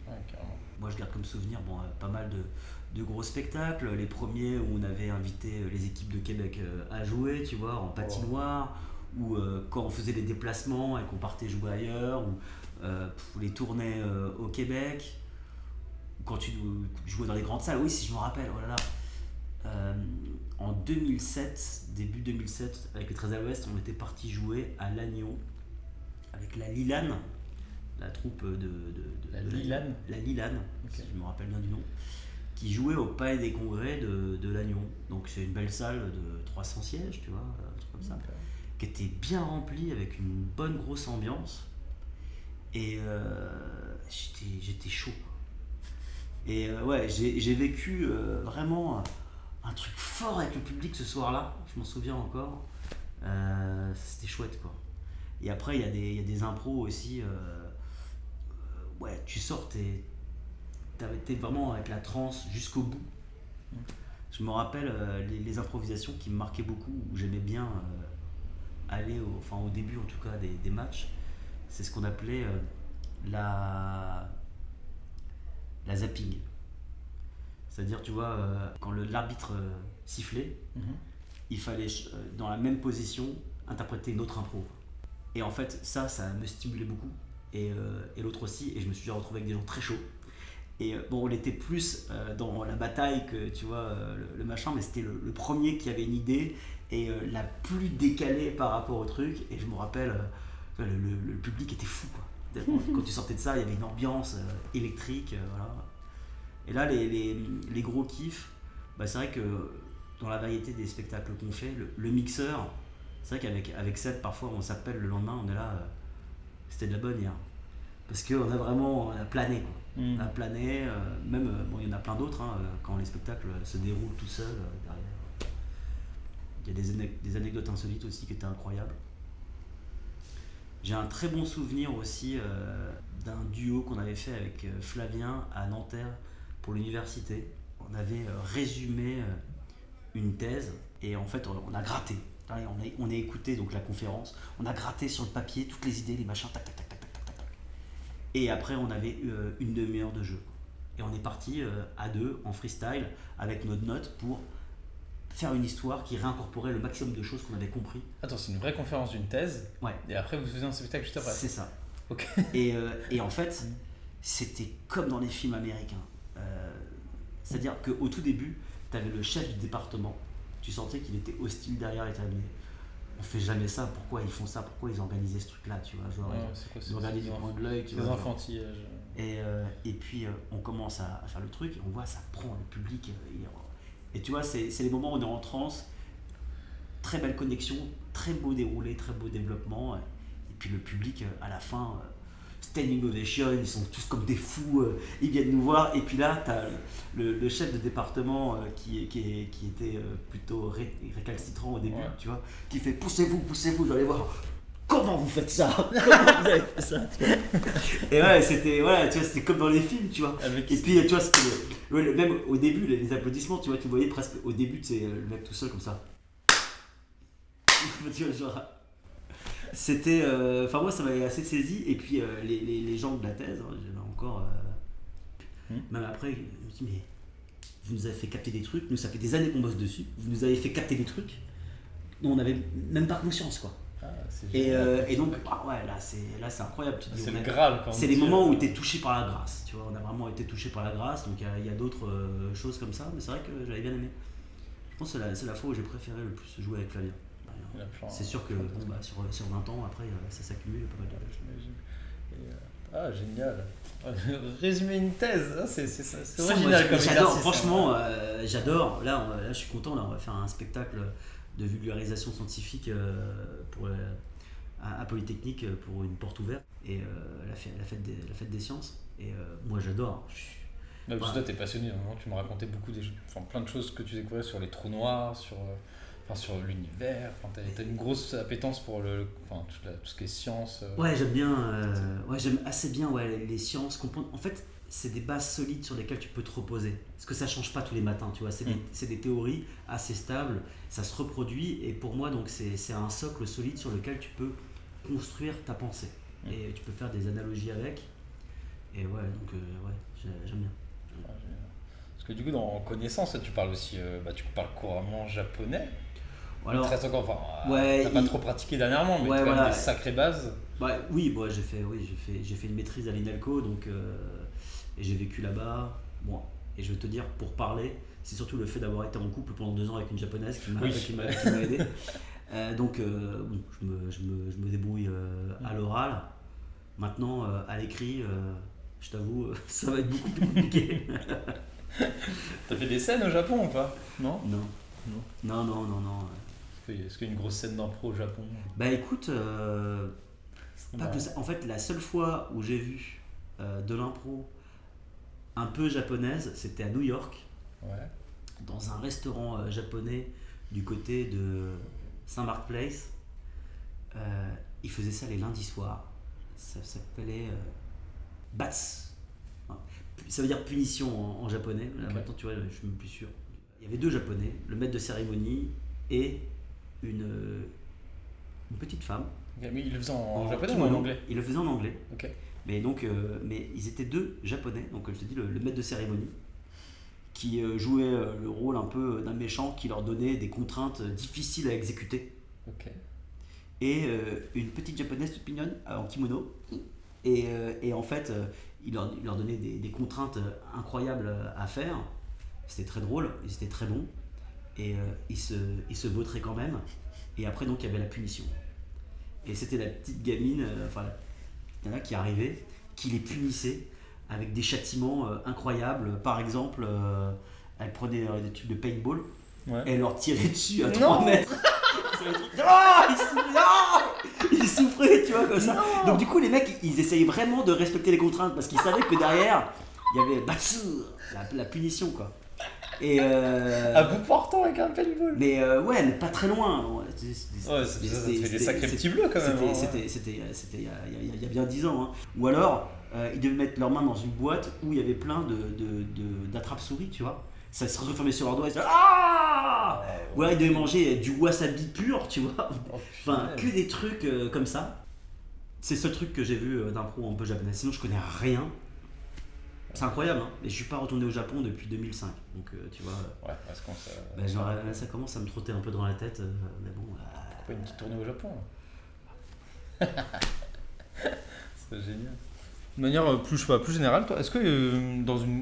vois. Ouais, carrément. Moi, je garde comme souvenir pas mal de gros spectacles. Les premiers où on avait invité les équipes de Québec à jouer, tu vois, en patinoire, ou quand on faisait des déplacements et qu'on partait jouer ailleurs, ou les tournées au Québec, quand tu jouais dans les grandes salles. Oui, si je me rappelle, oh là là. En 2007, début 2007, avec les 13 à l'Ouest, on était parti jouer à Lannion avec la Lilane, la troupe de Lilane. La Lilane, okay. Si je me rappelle bien du nom, qui jouait au Palais des Congrès de Lannion. Donc c'est une belle salle de 300 sièges, tu vois, un truc comme ça, qui était bien remplie avec une bonne grosse ambiance. Et j'étais chaud. Et j'ai vécu vraiment un truc fort avec le public ce soir-là. Je m'en souviens encore. C'était chouette, quoi. Et après, il y a des impros aussi. Tu sors, t'es vraiment avec la transe jusqu'au bout. Je me rappelle les improvisations qui me marquaient beaucoup, où j'aimais bien aller, au début en tout cas, des matchs. C'est ce qu'on appelait la zapping. C'est-à-dire, tu vois, quand l'arbitre sifflait, il fallait, dans la même position, interpréter une autre impro. Et en fait, ça me stimulait beaucoup. Et l'autre aussi. Et je me suis déjà retrouvé avec des gens très chauds. Et on était plus dans la bataille que, tu vois, le machin, mais c'était le premier qui avait une idée et la plus décalée par rapport au truc. Et je me rappelle, le public était fou, quoi. Quand tu sortais de ça, il y avait une ambiance électrique, voilà. Et là, les gros kiffs, c'est vrai que dans la variété des spectacles qu'on fait, le mixeur, c'est vrai qu'avec Seb, parfois on s'appelle le lendemain, on est là, c'était de la bonne hier. Parce qu'on a plané, quoi. On a plané, même, il y en a plein d'autres, hein, quand les spectacles se déroulent tout seuls derrière. Il y a des anecdotes insolites aussi qui étaient incroyables. J'ai un très bon souvenir aussi d'un duo qu'on avait fait avec Flavien à Nanterre pour l'université. On avait résumé une thèse et en fait on a gratté. On a écouté donc la conférence, on a gratté sur le papier toutes les idées, les machins, tac tac tac tac tac tac tac. Et après on avait une demi-heure de jeu. Et on est parti à deux en freestyle avec notre note pour faire une histoire qui réincorporait le maximum de choses qu'on avait compris. Attends, c'est une vraie conférence d'une thèse. Ouais. Et après, vous faisiez un spectacle juste après. C'est ça. Ok. Et en fait, c'était comme dans les films américains. C'est-à-dire qu'au tout début, tu avais le chef du département. Tu sentais qu'il était hostile derrière et tu avais on fait jamais ça, pourquoi ils font ça, pourquoi ils organisaient ce truc-là, tu vois, genre, c'est quoi, ils regardaient du coin de l'œil, tu vois. Des enfantillages. Et puis on commence à faire le truc et on voit ça prend le public. Et tu vois, c'est les moments où on est en transe, très belle connexion, très beau déroulé, très beau développement. Et puis le public à la fin, standing ovation, ils sont tous comme des fous, ils viennent nous voir. Et puis là, tu as le chef de département qui était plutôt récalcitrant au début, tu vois, qui fait poussez-vous, je vais aller voir. Comment vous faites ça? Comment vous avez fait ça? Et ouais, c'était comme dans les films, tu vois. Et puis, tu vois, c'était même au début, les applaudissements, tu vois, tu voyais presque au début, c'est le mec tout seul comme ça. Tu vois, genre, c'était, enfin moi, ça m'avait assez saisi. Et puis les gens de la thèse, j'avais encore, même après, je me dis mais vous nous avez fait capter des trucs. Nous, ça fait des années qu'on bosse dessus. Vous nous avez fait capter des trucs dont on n'avait même pas conscience, quoi. Et donc, là c'est incroyable. C'est le Graal quand même. C'est les moments où tu es touché par la grâce. Tu vois, on a vraiment été touché par la grâce. Donc il y a d'autres choses comme ça, mais c'est vrai que j'avais bien aimé. Je pense que c'est la fois où j'ai préféré le plus jouer avec Flavien. C'est sûr que sur 20 ans, après, ça s'accumule pas mal de choses. Génial. Résumer une thèse, c'est original comme exercice. Franchement, j'adore. Là, je suis content. Là, on va faire un spectacle de vulgarisation scientifique à Polytechnique pour une porte ouverte et la fête des sciences. Et moi j'adore. Parce que toi t'es passionné, tu me racontais plein de choses que tu découvrais sur les trous noirs, sur l'univers. T'as une grosse appétence pour tout ce qui est science. Ouais, j'aime bien. J'aime assez bien les sciences. Comprendre. En fait, c'est des bases solides sur lesquelles tu peux te reposer. Parce que ça change pas tous les matins, tu vois. C'est des théories assez stables, ça se reproduit et pour moi donc c'est un socle solide sur lequel tu peux construire ta pensée. Et tu peux faire des analogies avec. Et j'aime bien. Parce que du coup dans connaissance, tu parles aussi, tu parles couramment japonais. Alors, t'as pas trop pratiqué dernièrement, mais tu as quand même des sacrées bases. J'ai fait une maîtrise à l'INALCO, donc et j'ai vécu là-bas. Bon, et je vais te dire, pour parler, c'est surtout le fait d'avoir été en couple pendant 2 ans avec une japonaise qui m'a aidé. Donc je me débrouille à l'oral. Maintenant, à l'écrit, je t'avoue, ça va être beaucoup plus compliqué. T'as fait des scènes au Japon ou pas? Non. Est-ce qu'il y a une grosse scène d'impro au Japon? Bah écoute, en fait la seule fois où j'ai vu de l'impro un peu japonaise, c'était à New York, dans un restaurant japonais du côté de St. Mark Place. Ils faisaient ça les lundis soirs. Ça s'appelait Bats. Ça veut dire punition en japonais. Là, maintenant, tu vois, je suis même plus sûr. Il y avait 2 japonais, le maître de cérémonie et une petite femme. Mais il le faisait en japonais ou en anglais? Il le faisait en anglais. Okay. Mais ils étaient 2 japonais, donc je te dis le maître de cérémonie, qui jouait le rôle un peu d'un méchant qui leur donnait des contraintes difficiles à exécuter. Okay. Et une petite japonaise toute mignonne en kimono. Et en fait, il leur donnait des contraintes incroyables à faire. C'était très drôle, ils étaient très bons. Et ils se vautraient quand même. Et après, donc, il y avait la punition. Et c'était la petite gamine, qui arrivait, qui les punissait avec des châtiments incroyables. Par exemple, elle prenait des tubes de paintball et elle leur tirait dessus à 3 mètres. Ils souffraient, tu vois, comme ça. Non. Donc du coup, les mecs, ils essayaient vraiment de respecter les contraintes parce qu'ils savaient que derrière, il y avait la punition, quoi. Et À bout portant avec un paintball. mais ouais, mais pas très loin. Ouais, Ouais, ça fait des sacrés petits bleus quand même. C'était il y a bien 10 ans. Hein. Ou alors, ils devaient mettre leurs mains dans une boîte où il y avait plein d'attrape-souris, tu vois. Ça se refermait sur leurs doigts et ça. Ah Ou alors ils devaient manger du wasabi pur, tu vois. Enfin, que des trucs comme ça. C'est ce truc que j'ai vu d'un pro un peu japonais. Sinon, je connais rien. C'est incroyable, hein. Et je suis pas retourné au Japon depuis 2005. Donc, tu vois. Ouais, parce qu'on ça. Ça commence à me trotter un peu dans la tête. Mais bon. Pourquoi pas une petite tournée au Japon là. C'est génial. De manière plus générale, toi, est-ce que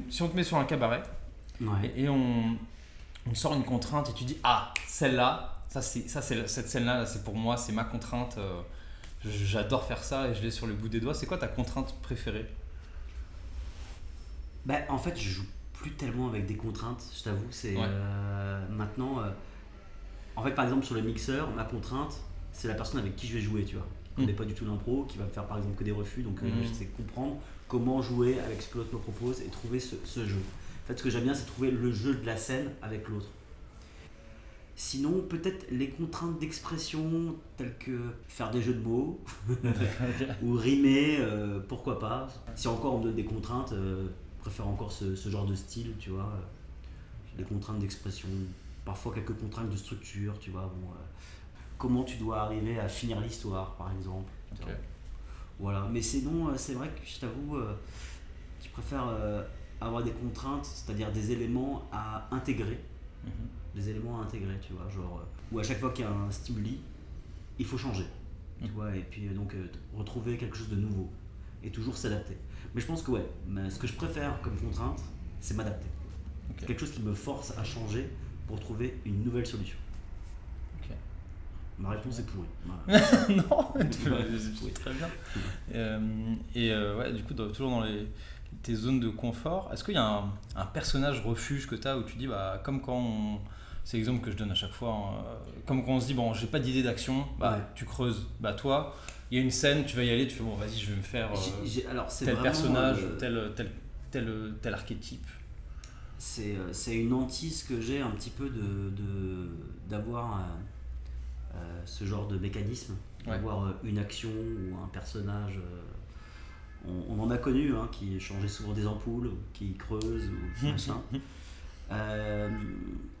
si on te met sur un cabaret Ouais. et on sort une contrainte et tu dis celle-là, cette scène-là, là, c'est pour moi, c'est ma contrainte. J'adore faire ça et je l'ai sur le bout des doigts. C'est quoi ta contrainte préférée? Bah, en fait, je joue plus tellement avec des contraintes, je t'avoue. C'est Ouais. maintenant. En fait, par exemple, sur le mixeur, ma contrainte, c'est la personne avec qui je vais jouer, tu vois. Qui connaît pas du tout l'impro, qui va me faire par exemple que des refus. Donc, je sais comprendre comment jouer avec ce que l'autre me propose et trouver ce jeu. En fait, ce que j'aime bien, c'est trouver le jeu de la scène avec l'autre. Sinon, peut-être les contraintes d'expression, telles que faire des jeux de mots ou rimer, pourquoi pas. Si encore on me donne des contraintes, je préfère encore ce genre de style, tu vois. Des contraintes d'expression, parfois quelques contraintes de structure, tu vois. Bon, comment tu dois arriver à finir l'histoire, par exemple. Tu vois. Voilà. Mais sinon, c'est vrai que je t'avoue, je préfère avoir des contraintes, c'est-à-dire des éléments à intégrer. Des éléments à intégrer, tu vois, genre où à chaque fois qu'il y a un stimuli, il faut changer, tu vois, et puis donc retrouver quelque chose de nouveau et toujours s'adapter. Mais je pense que ce que je préfère comme contrainte, c'est m'adapter. Quelque chose qui me force à changer pour trouver une nouvelle solution. Ma réponse est pourrie. Non, c'est très bien. Ouais, du coup, toujours dans tes zones de confort, est-ce qu'il y a un personnage refuge que tu as où tu dis, comme quand c'est l'exemple que je donne à chaque fois, hein, comme quand on se dit, bon, j'ai pas d'idée d'action, tu creuses. Toi, il y a une scène, tu vas y aller, tu fais, bon, vas-y, je vais me faire alors, c'est tel vraiment, personnage, tel archétype. C'est une hantise que j'ai un petit peu d'avoir ce genre de mécanisme, d'avoir une action ou un personnage. On en a connu, hein, qui changeait souvent des ampoules, qui creuse ou machin.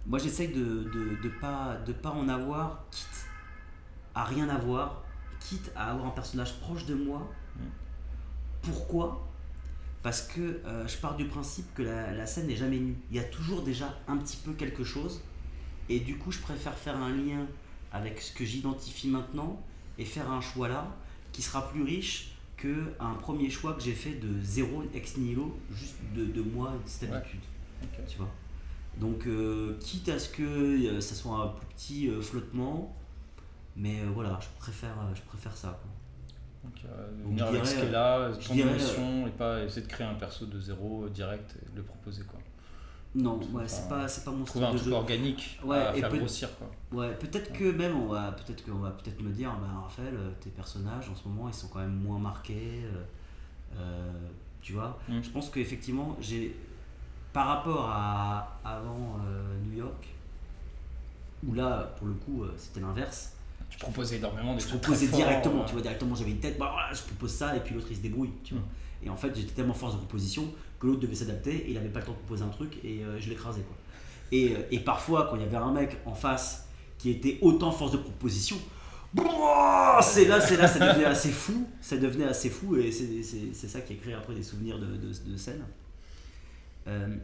Moi, j'essaye de pas en avoir, quitte à rien avoir, quitte à avoir un personnage proche de moi. Pourquoi ? Parce que je pars du principe que la scène n'est jamais nue. Il y a toujours déjà un petit peu quelque chose. Et du coup, je préfère faire un lien avec ce que j'identifie maintenant et faire un choix là qui sera plus riche qu'un premier choix que j'ai fait de zéro ex nihilo, juste de moi, cette habitude. Tu vois. Donc, quitte à ce que ça soit un plus petit flottement, mais voilà, je préfère ça. Quoi. Donc, venir avec ce qu'est là, ton émotion, et pas essayer de créer un perso de zéro direct et de le proposer, quoi. Non, c'est pas mon style de jeu. Trouver un truc organique à faire grossir, quoi. Ouais, peut-être que même on va peut-être me dire, Raphaël, tes personnages en ce moment ils sont quand même moins marqués, tu vois. Je pense qu'effectivement par rapport à avant New York, où là pour le coup c'était l'inverse. Tu proposais énormément de trucs. Je proposais directement, tu vois, directement j'avais une tête, voilà, je propose ça et puis l'autre il se débrouille, tu vois. Et en fait j'étais tellement force de proposition que l'autre devait s'adapter et il avait pas le temps de proposer un truc et je l'écrasais, quoi. Et parfois quand il y avait un mec en face qui était autant force de proposition, ça devenait assez fou et c'est ça qui a créé après des souvenirs de scène.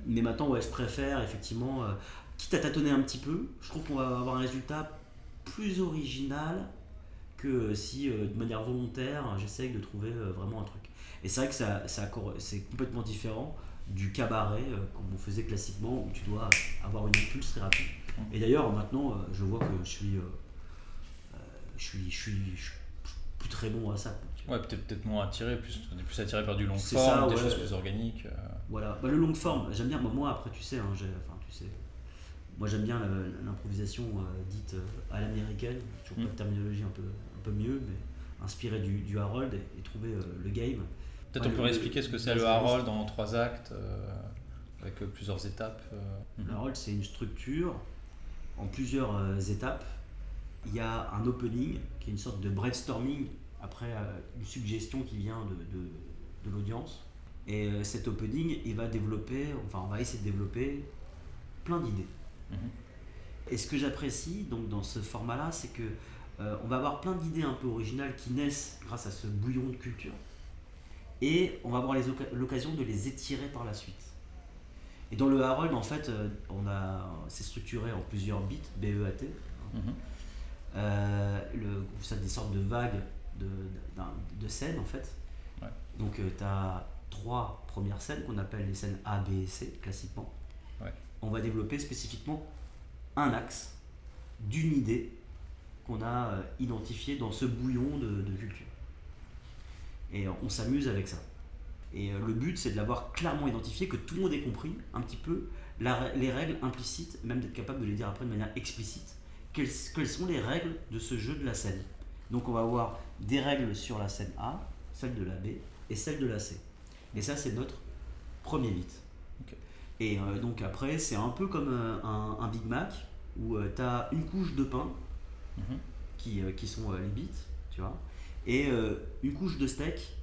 Mais maintenant je préfère effectivement, quitte à tâtonner un petit peu, je trouve qu'on va avoir un résultat plus original que si de manière volontaire j'essaye de trouver vraiment un truc. Et c'est vrai que c'est complètement différent du cabaret comme on faisait classiquement où tu dois avoir une impulse très rapide. Et d'ailleurs maintenant je vois que je suis plus très bon à ça. Ouais, peut-être moins attiré, on est plus attiré par du long forme, des choses plus organiques. Voilà, le long forme, j'aime bien. Moi après tu sais, moi j'aime bien l'improvisation dite à l'américaine, toujours pas de terminologie un peu mieux, mais inspiré du Harold et trouver le game. Peut-être on pourrait expliquer ce que c'est le Harold en 3 actes. Avec plusieurs étapes. Le Harold, c'est une structure en plusieurs étapes. Il y a un opening qui est une sorte de brainstorming après une suggestion qui vient de l'audience. Et cet opening, on va essayer de développer plein d'idées. Et ce que j'apprécie donc dans ce format-là, c'est que on va avoir plein d'idées un peu originales qui naissent grâce à ce bouillon de culture. Et on va avoir l'occasion de les étirer par la suite. Et dans le Harold, en fait, c'est structuré en plusieurs bits, BEAT. Ça des sortes de vagues de scènes, en fait. Ouais. Donc, tu as 3 premières scènes qu'on appelle les scènes A, B et C, classiquement. Ouais. On va développer spécifiquement un axe d'une idée qu'on a identifiée dans ce bouillon de culture. Et on s'amuse avec ça. Et le but, c'est de l'avoir clairement identifié, que tout le monde ait compris un petit peu les règles implicites, même d'être capable de les dire après de manière explicite. Quelles sont les règles de ce jeu de la scène? Donc on va avoir des règles sur la scène A, celle de la B et celle de la C. Et ça, c'est notre premier bit. Okay. Et donc après, c'est un peu comme un Big Mac, où tu as une couche de pain, qui sont les bits, tu vois, et une couche de steak,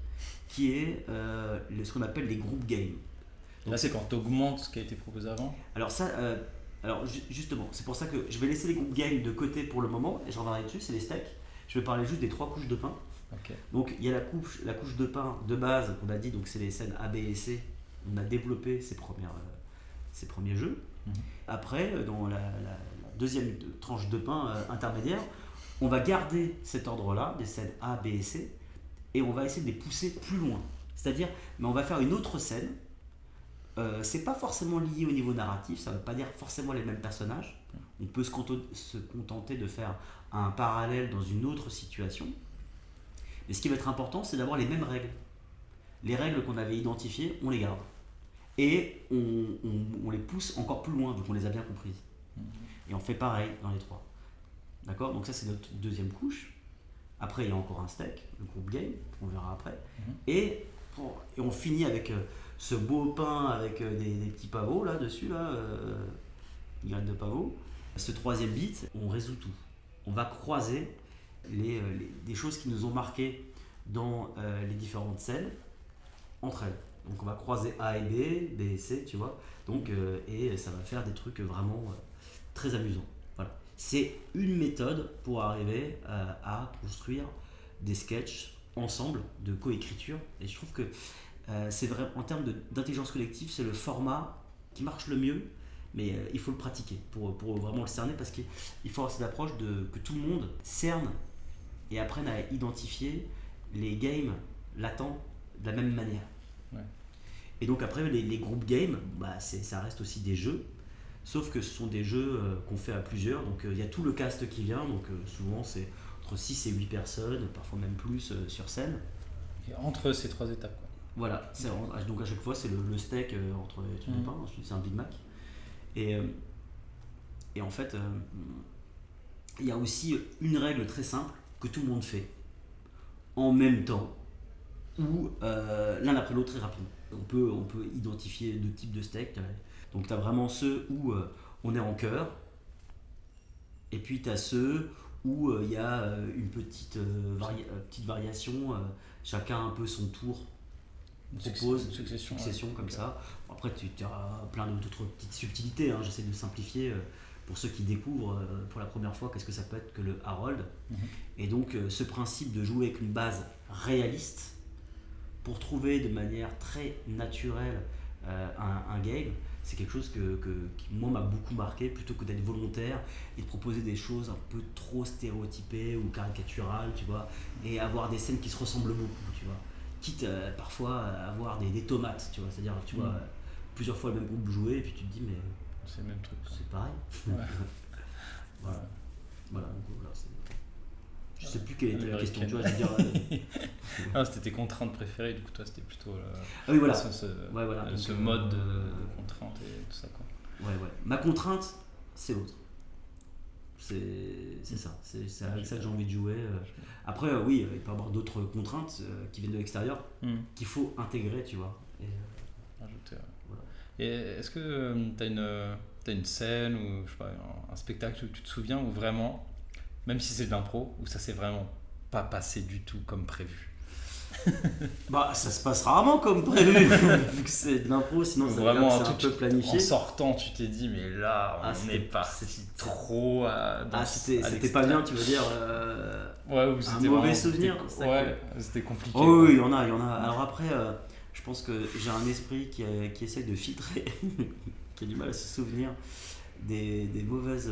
qui est ce qu'on appelle les group games. Donc là, c'est quand tu augmentes ce qui a été proposé avant. Alors ça, justement, c'est pour ça que je vais laisser les group games de côté pour le moment, et je reviendrai dessus, c'est les steaks. Je vais parler juste des 3 couches de pain. Okay. Donc il y a la couche de pain de base qu'on a dit, donc c'est les scènes A, B et C. On a développé ces premiers jeux. Après, dans la deuxième tranche de pain intermédiaire, on va garder cet ordre-là, des scènes A, B et C, et on va essayer de les pousser plus loin. C'est-à-dire, mais on va faire une autre scène. C'est pas forcément lié au niveau narratif, ça ne veut pas dire forcément les mêmes personnages. On peut se contenter de faire un parallèle dans une autre situation. Mais ce qui va être important, c'est d'avoir les mêmes règles. Les règles qu'on avait identifiées, on les garde. Et on les pousse encore plus loin, vu qu'on les a bien comprises. Et on fait pareil dans les 3. D'accord? Donc ça, c'est notre deuxième couche. Après, il y a encore un steak, le group game, on verra après. Et on finit avec ce beau pain avec des petits pavots là dessus, graines de pavot. Ce troisième bit, on résout tout. On va croiser des choses qui nous ont marquées dans les différentes scènes entre elles. Donc on va croiser A et B, B et C, tu vois. Donc, et ça va faire des trucs vraiment très amusants. Voilà. C'est une méthode pour arriver à construire des sketchs ensemble de coécriture. Et je trouve que c'est vrai, en termes d'intelligence collective, c'est le format qui marche le mieux, mais il faut le pratiquer pour vraiment le cerner, parce qu'il faut avoir cette approche que tout le monde cerne et apprenne à identifier les games latents de la même manière. Ouais. Et donc après, les group games, ça reste aussi des jeux, sauf que ce sont des jeux qu'on fait à plusieurs. Donc il y a tout le cast qui vient, donc souvent c'est entre 6 et 8 personnes, parfois même plus sur scène. Et entre ces 3 étapes, quoi. Voilà, donc à chaque fois c'est le steak entre les trucs de pain, ensuite c'est un Big Mac. Et en fait, il y a aussi une règle très simple que tout le monde fait en même temps, ou l'un après l'autre très rapidement. On peut identifier 2 types de steaks. Donc tu as vraiment ceux où on est en chœur, et puis tu as ceux où il y a une petite variation, chacun un peu son tour. Propose succession comme ça. Après tu auras plein d'autres petites subtilités, j'essaie de simplifier pour ceux qui découvrent pour la première fois qu'est-ce que ça peut être que le Harold. Et donc ce principe de jouer avec une base réaliste pour trouver de manière très naturelle un game, c'est quelque chose qui moi m'a beaucoup marqué, plutôt que d'être volontaire et de proposer des choses un peu trop stéréotypées ou caricaturales, tu vois, et avoir des scènes qui se ressemblent beaucoup, tu vois. Quitte parfois à avoir des tomates, tu vois, c'est-à-dire tu vois plusieurs fois le même groupe jouer et puis tu te dis mais c'est le même truc, c'est pareil. Voilà, donc là je sais plus quelle était la question, tu vois, je veux dire. C'était tes contraintes préférées, du coup toi c'était plutôt oui, voilà. ce mode de contrainte et tout ça, quoi. Ouais. Ma contrainte, c'est l'autre. C'est ça, c'est avec ça que j'ai envie de jouer. Après, oui, il peut y avoir d'autres contraintes qui viennent de l'extérieur qu'il faut intégrer, tu vois. Et, ajouter, voilà. Et est-ce que t'as une scène ou je sais pas, un spectacle où tu te souviens où vraiment, même si c'est de l'impro, où ça s'est vraiment pas passé du tout comme prévu? Bah, ça se passe rarement comme prévu, vu que c'est de l'impro, sinon ça veut dire Vraiment, que c'est un peu planifié. en sortant, tu t'es dit, mais là, on est c'était parti trop à c'était pas bien, tu veux dire Ouais, ou un c'était mauvais vraiment- souvenir, c'était- c'est ça Ouais, c'était compliqué. Oh quoi. oui, il y en a, il y en a. Alors après, je pense que j'ai un esprit qui essaye de filtrer, qui a du mal à se souvenir des mauvaises.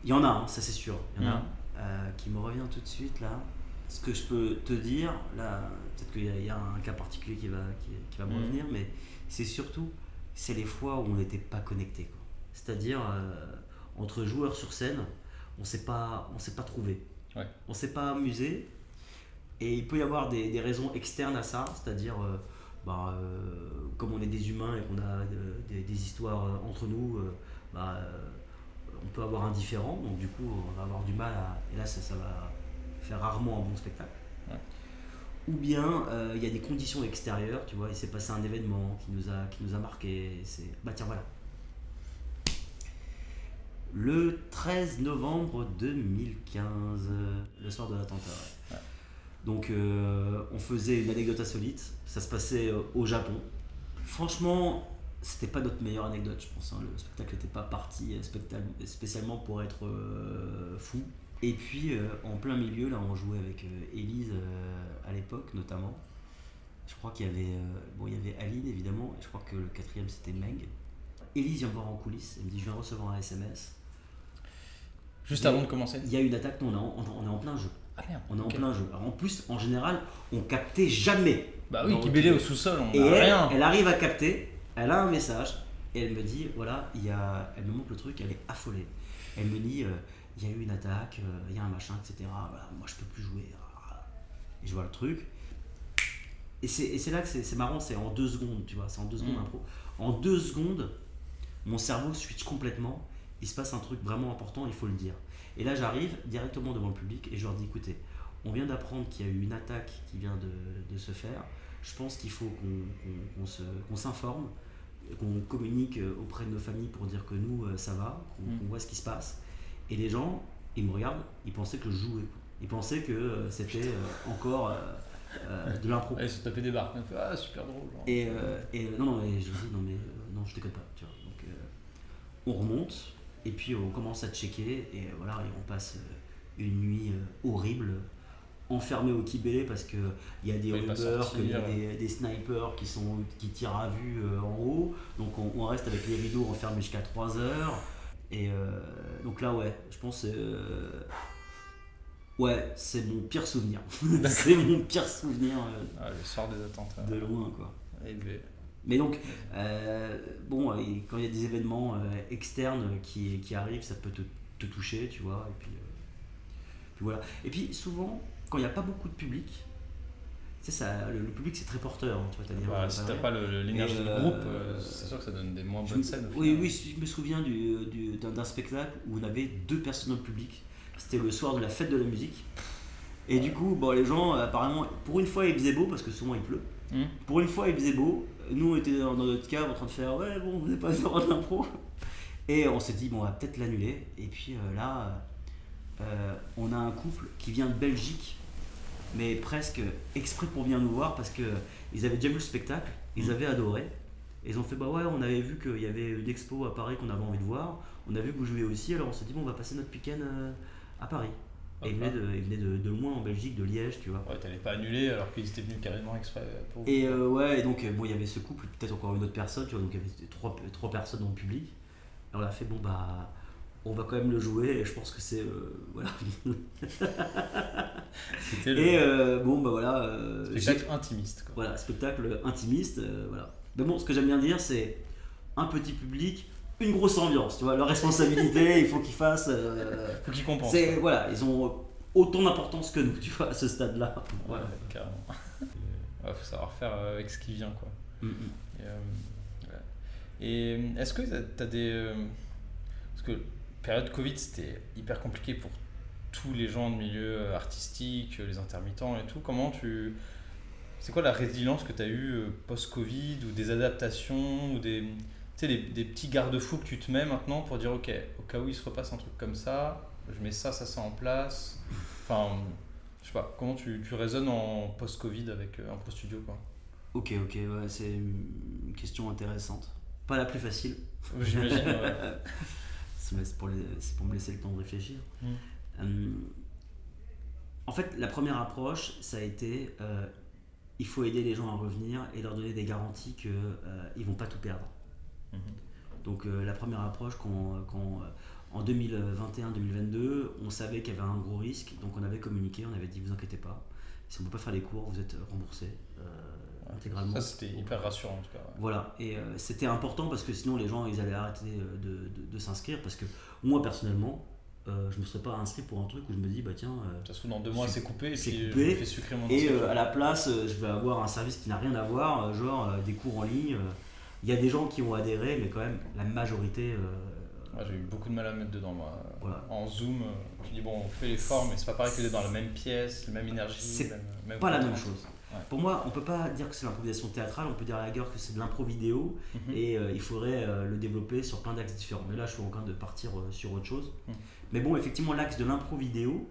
Il y en a, hein, ça c'est sûr. Il y en a Mhm. qui me revient tout de suite là. Ce que je peux te dire, là, peut-être qu'il y a un cas particulier qui va me Mhm. revenir, mais c'est surtout, c'est les fois où on n'était pas connecté. C'est-à-dire, entre joueurs sur scène, on s'est pas trouvé. Ouais. On s'est pas amusé. Et il peut y avoir des raisons externes à ça, c'est-à-dire, comme on est des humains et qu'on a des histoires entre nous, on peut avoir un différend, donc du coup on va avoir du mal à. Et là ça va faire rarement un bon spectacle. Ouais. Ou bien il y a des conditions extérieures, tu vois, il s'est passé un événement qui nous a marqué. Bah tiens, voilà. Le 13 novembre 2015, le soir de l'attentat. Ouais. Donc on faisait une anecdote insolite, ça se passait au Japon. Franchement, c'était pas notre meilleure anecdote, je pense. Hein. Le spectacle n'était pas parti spécialement pour être fou. Et puis en plein milieu, là, on jouait avec Élise à l'époque notamment. Je crois qu'il y avait, il y avait Aline évidemment, et je crois que le quatrième c'était Meg. Élise vient me voir en coulisses, elle me dit je viens de recevoir un SMS. Juste avant de commencer. Il y a une attaque, non, on est en plein jeu. Ah merde. On est ok. en plein jeu. Alors en plus, en général, on captait jamais. Bah oui, Dans qui le bêlait truc. au sous-sol, on Et a rien. elle arrive à capter, elle a un message, et elle me dit, voilà, elle me montre le truc, elle est affolée. Elle me dit, il y a eu une attaque, il y a un machin, etc. Voilà, moi je peux plus jouer. Et je vois le truc. Et c'est là que c'est marrant, c'est en 2 secondes, tu vois, c'est en 2 secondes impro. En 2 secondes, mon cerveau switch complètement, il se passe un truc vraiment important, il faut le dire. Et là j'arrive directement devant le public et je leur dis, écoutez, on vient d'apprendre qu'il y a eu une attaque qui vient de se faire. Je pense qu'il faut qu'on s'informe, qu'on communique auprès de nos familles pour dire que nous, ça va, qu'on voit ce qui se passe. Et les gens, ils me regardent, ils pensaient que je jouais. Ils pensaient que c'était encore de l'impro. Ouais, ils se tapaient des barres. On fait, ah, super drôle. Genre. Et non, mais je dis, non, je déconne pas. Tu vois. Donc, on remonte, et puis on commence à checker, et voilà, et on passe une nuit horrible, enfermé au Kibélé parce qu'il y a des Fallait pas rumeurs, sortir. qu'il y a des snipers qui tirent à vue en haut. Donc on reste avec les rideaux enfermés jusqu'à 3 heures. Et donc là, ouais, je pense. Ouais, c'est mon pire souvenir. C'est mon pire souvenir Ah, le soir des attentats. de loin, quoi. Et ben, Mais donc, et quand il y a des événements externes qui arrivent, ça peut te toucher, tu vois. Et puis voilà. Et puis souvent, quand il n'y a pas beaucoup de public, tu sais, le public c'est très porteur. Hein, tu vois, t'as des gens si qui t'as vont pas l'énergie Et, du groupe, c'est sûr que ça donne des moins bonnes scènes. Au Oui, final. oui, je me souviens d'un spectacle où on avait 2 personnes dans le public. C'était le soir de la fête de la musique. Et du coup, les gens, apparemment, pour une fois il faisait beau parce que souvent il pleut. Pour une fois il faisait beau. Nous on était dans notre cave en train de faire ouais, bon, vous n'avez pas faire de l'impro. Et on s'est dit, bon, on va peut-être l'annuler. Et puis là, on a un couple qui vient de Belgique, mais presque exprès pour venir nous voir parce qu'ils avaient déjà vu le spectacle, ils avaient adoré. Et ils ont fait, bah ouais, on avait vu qu'il y avait une expo à Paris qu'on avait envie de voir, on a vu que vous jouiez aussi, alors on s'est dit, bon, on va passer notre week-end à Paris. Et ils venaient de loin en Belgique, de Liège, tu vois. Ouais, t'allais pas annuler alors qu'ils étaient venus carrément exprès pour vous. Et ouais, et donc il y avait ce couple, peut-être encore une autre personne, tu vois, donc il y avait 3 personnes dans le public. Et on a fait, bon, bah, on va quand même le jouer, et je pense que c'est. Voilà. C'était Et le bon, bah voilà. spectacle intimiste. Quoi. Voilà, spectacle intimiste, voilà. Mais bon, ce que j'aime bien dire, c'est un petit public, une grosse ambiance, tu vois. Leur responsabilité, il faut qu'ils fassent. Faut qu'ils compensent. C'est, voilà, ils ont autant d'importance que nous, tu vois, à ce stade-là. Voilà. Ouais, carrément. Ouais, faut savoir faire avec ce qui vient, quoi. Mm-hmm. Et est-ce que t'as des... Parce que période Covid, c'était hyper compliqué pour tous les gens de milieu artistique, les intermittents et tout. Comment tu... C'est quoi la résilience que tu as eue post-Covid ou des adaptations ou tu sais, des petits garde-fous que tu te mets maintenant pour dire ok, au cas où il se repasse un truc comme ça, je mets ça en place. Enfin, je sais pas, comment tu raisonnes en post-Covid avec un Pro Studio quoi. Ok, ouais, c'est une question intéressante. Pas la plus facile. J'imagine. C'est pour me laisser le temps de réfléchir. Mm. En fait, la première approche, ça a été il faut aider les gens à revenir et leur donner des garanties qu'ils ne vont pas tout perdre. Mm-hmm. Donc la première approche, en 2021-2022, on savait qu'il y avait un gros risque, donc on avait communiqué, on avait dit vous inquiétez pas, si on ne peut pas faire les cours, vous êtes remboursé intégralement. Ça c'était hyper rassurant en tout cas. Ouais. Voilà, et c'était important parce que sinon les gens ils allaient arrêter de s'inscrire parce que moi personnellement, je me serais pas inscrit pour un truc où je me dis bah tiens ça se trouve dans 2 mois c'est coupé et puis coupé, je fais sucrer mon et à la place je vais avoir un service qui n'a rien à voir, genre des cours en ligne. Il y a des gens qui ont adhéré mais quand même la majorité j'ai eu beaucoup de mal à me mettre dedans moi. Voilà. En Zoom, tu dis bon on fait l'effort mais c'est pas pareil que d'être dans la même pièce, la même énergie. C'est même pas la même chose. Ouais. Pour moi, on peut pas dire que c'est l'improvisation théâtrale, on peut dire à la rigueur que c'est de l'impro vidéo et il faudrait le développer sur plein d'axes différents. Mais là, je suis en train de partir sur autre chose. Mais bon, effectivement, l'axe de l'impro vidéo,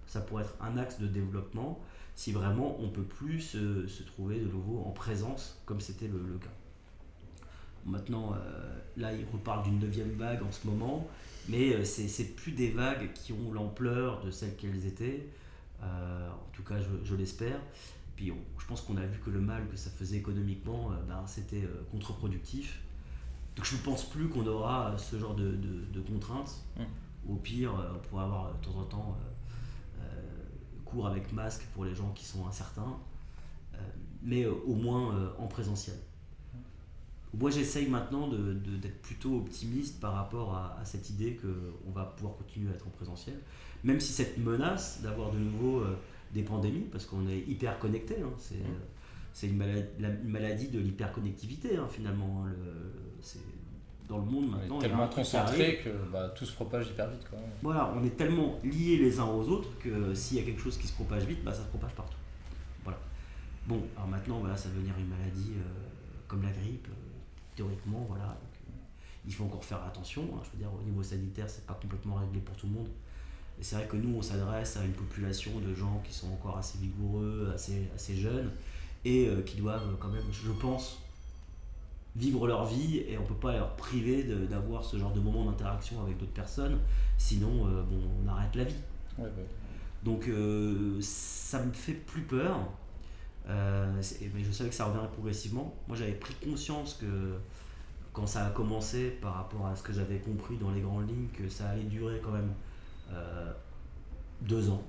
ça pourrait être un axe de développement si vraiment on peut plus se trouver de nouveau en présence comme c'était le cas. Maintenant, là, il reparle d'une 9e vague en ce moment, mais c'est plus des vagues qui ont l'ampleur de celles qu'elles étaient. En tout cas, je l'espère. Puis je pense qu'on a vu que le mal que ça faisait économiquement, c'était contre-productif. Donc je ne pense plus qu'on aura ce genre de contraintes. Au pire, on pourrait avoir de temps en temps cours avec masque pour les gens qui sont incertains, mais au moins en présentiel. Moi j'essaye maintenant d'être plutôt optimiste par rapport à cette idée qu'on va pouvoir continuer à être en présentiel, même si cette menace d'avoir de nouveau des pandémies, parce qu'on est hyper connecté, hein, c'est une maladie de l'hyperconnectivité hein, finalement. C'est dans le monde maintenant. On est tellement concentré que tout se propage hyper vite. Quoi. Voilà, on est tellement liés les uns aux autres que s'il y a quelque chose qui se propage vite, ça se propage partout. Voilà. Bon, alors maintenant ça va devenir une maladie comme la grippe, théoriquement, voilà. Donc, il faut encore faire attention. Hein, je veux dire, au niveau sanitaire, c'est pas complètement réglé pour tout le monde. Et c'est vrai que nous, on s'adresse à une population de gens qui sont encore assez vigoureux, assez jeunes, et qui doivent quand même, je pense, vivre leur vie, et on peut pas leur priver d'avoir ce genre de moment d'interaction avec d'autres personnes, sinon on arrête la vie. Ouais. Donc ça me fait plus peur, mais je savais que ça reviendrait progressivement. Moi j'avais pris conscience que quand ça a commencé, par rapport à ce que j'avais compris dans les grandes lignes, que ça allait durer quand même 2 ans.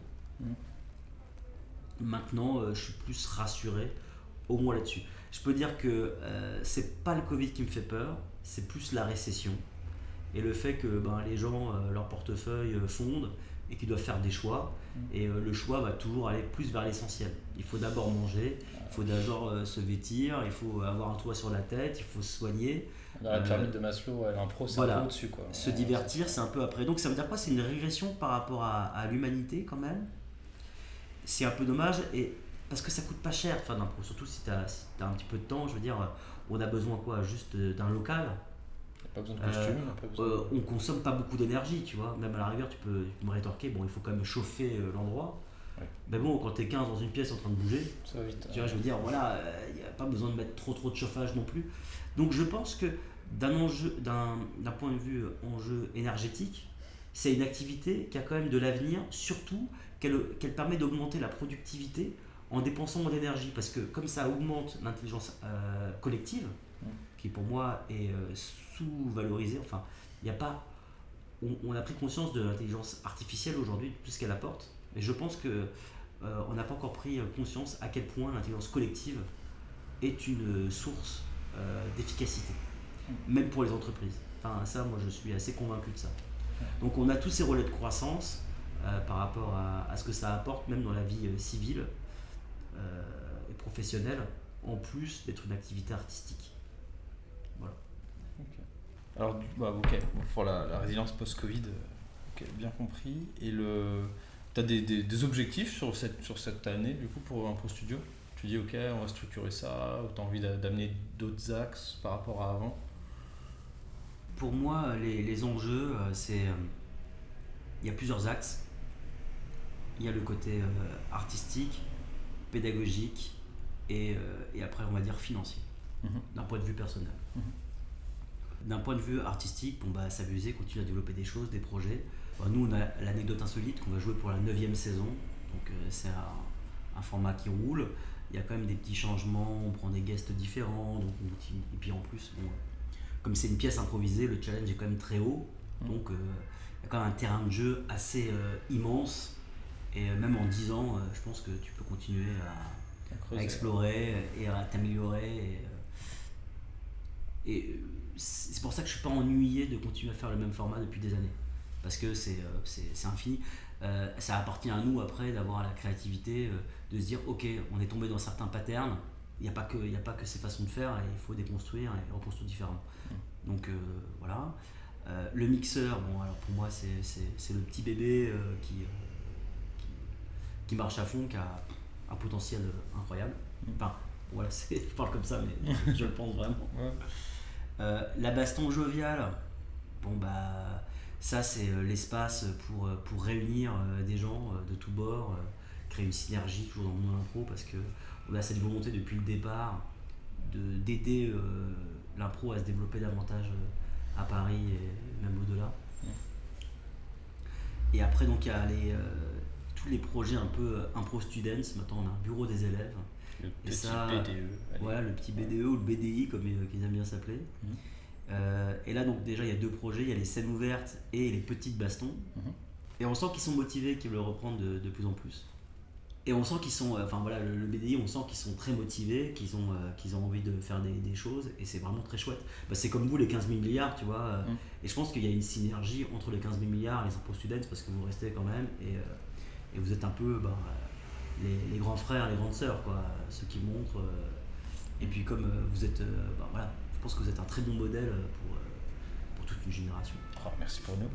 Maintenant, je suis plus rassuré, au moins là-dessus. Je peux dire que c'est pas le Covid qui me fait peur, c'est plus la récession. Et le fait que les gens, leur portefeuille fondent et qu'ils doivent faire des choix. Et le choix va toujours aller plus vers l'essentiel. Il faut d'abord manger, il faut d'abord se vêtir, il faut avoir un toit sur la tête, il faut se soigner. Dans la pyramide de Maslow, l'impro c'est un peu au-dessus. Quoi. Se divertir, c'est un peu après. Donc ça veut dire quoi ? C'est une régression par rapport à l'humanité quand même. C'est un peu dommage, parce que ça coûte pas cher de faire de l'impro, surtout si tu as un petit peu de temps. Je veux dire, on a besoin quoi ? Juste d'un local. Pas besoin de costume. On consomme pas beaucoup d'énergie, tu vois. Même à la rigueur, tu peux me rétorquer, il faut quand même chauffer l'endroit. Ouais. Mais bon, quand t'es 15 dans une pièce en train de bouger, ça va vite. Tu vois, je veux dire, voilà, il n'y a pas besoin de mettre trop de chauffage non plus. Donc je pense que d'un point de vue enjeu énergétique, c'est une activité qui a quand même de l'avenir, surtout qu'elle permet d'augmenter la productivité en dépensant moins d'énergie. Parce que comme ça augmente l'intelligence collective, qui pour moi est sous-valorisée, enfin, il n'y a pas. On a pris conscience de l'intelligence artificielle aujourd'hui, tout ce qu'elle apporte. Mais je pense qu'on n'a pas encore pris conscience à quel point l'intelligence collective est une source d'efficacité, même pour les entreprises. Enfin, ça, moi, je suis assez convaincu de ça. Donc, on a tous ces relais de croissance par rapport à ce que ça apporte, même dans la vie civile et professionnelle, en plus d'être une activité artistique. Voilà. Okay. Alors, pour la résilience post-Covid, bien compris. Et tu as des objectifs sur cette année, du coup, pour un Pro Studio ? tu dis ok, on va structurer ça, ou tu as envie d'amener d'autres axes par rapport à avant? Pour moi, les enjeux, il y a plusieurs axes. Il y a le côté artistique, pédagogique et après, on va dire financier, d'un point de vue personnel. D'un point de vue artistique, s'amuser, continuer à développer des choses, des projets. Nous, on a l'anecdote insolite qu'on va jouer pour la 9e saison. Donc, c'est un format qui roule. Il y a quand même des petits changements, on prend des guests différents. Donc, et puis en plus, comme c'est une pièce improvisée, le challenge est quand même très haut. Donc, il y a quand même un terrain de jeu assez immense. Et même en 10 ans, je pense que tu peux continuer à explorer et à t'améliorer. Et c'est pour ça que je ne suis pas ennuyé de continuer à faire le même format depuis des années. Parce que c'est infini. Ça appartient à nous après d'avoir la créativité, de se dire ok, on est tombé dans certains patterns, il n'y a pas que ces façons de faire, et il faut déconstruire et reconstruire différemment. Donc voilà. Le mixeur, alors pour moi c'est le petit bébé qui marche à fond, qui a un potentiel incroyable. Enfin, voilà, je parle comme ça, mais je le pense vraiment. La baston joviale, ça c'est l'espace pour réunir des gens de tous bords, créer une synergie toujours dans le monde impro, parce qu'on a cette volonté depuis le départ d'aider l'impro à se développer davantage à Paris et même au-delà. Et après donc il y a tous les projets un peu impro students. Maintenant on a un bureau des élèves. Le petit BDE. Ouais, le petit BDE ou le BDI comme ils aiment bien s'appeler. Et là donc déjà il y a 2 projets, il y a les scènes ouvertes et les petites bastons. Et on sent qu'ils sont motivés, qu'ils veulent reprendre de plus en plus. Et on sent qu'ils sont, le BDI, on sent qu'ils sont très motivés, qu'ils ont envie de faire des choses, et c'est vraiment très chouette. C'est comme vous, les 15 000 milliards, tu vois. Et je pense qu'il y a une synergie entre les 15 000 milliards et les impro students, parce que vous restez quand même, et vous êtes un peu les grands frères, les grandes sœurs, quoi, ceux qui montrent. Et puis comme vous êtes, je pense que vous êtes un très bon modèle pour toute une génération. Oh, merci pour nous.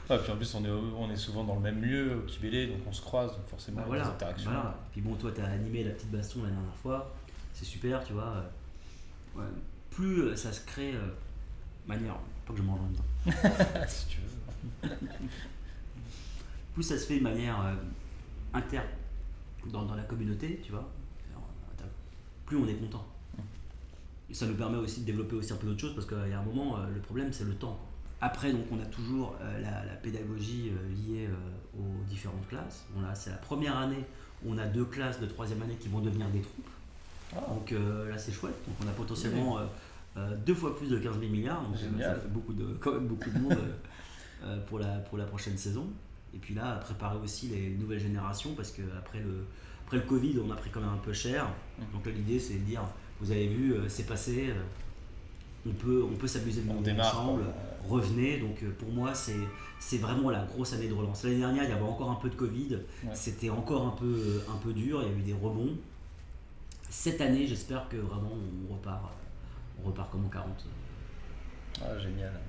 Puis en plus on est souvent dans le même lieu au Kibélé, donc on se croise, donc forcément il y a des interactions. Puis toi tu as animé la petite baston la dernière fois, c'est super, tu vois. Plus ça se crée manière, pas que je mange en même temps. Si tu veux. Plus ça se fait de manière inter dans la communauté, tu vois, plus on est content. Et ça nous permet aussi de développer aussi un peu d'autres choses, parce qu'il y a un moment, le problème c'est le temps. Après, donc, on a toujours la pédagogie liée aux différentes classes. C'est la première année où on a 2 classes de 3e année qui vont devenir des troupes. Donc là c'est chouette. Donc on a potentiellement 2 fois plus de 15 000 milliards. Donc ça fait quand même beaucoup de monde pour la prochaine saison. Et puis là, préparer aussi les nouvelles générations, parce qu'après le Covid, on a pris quand même un peu cher. Donc là, l'idée c'est de dire, vous avez vu, c'est passé, on peut s'amuser de monde ensemble, revenez. Donc pour moi, c'est vraiment la grosse année de relance. L'année dernière, il y avait encore un peu de Covid, c'était encore un peu dur, il y a eu des rebonds. Cette année, j'espère que vraiment on repart comme en 40. Génial.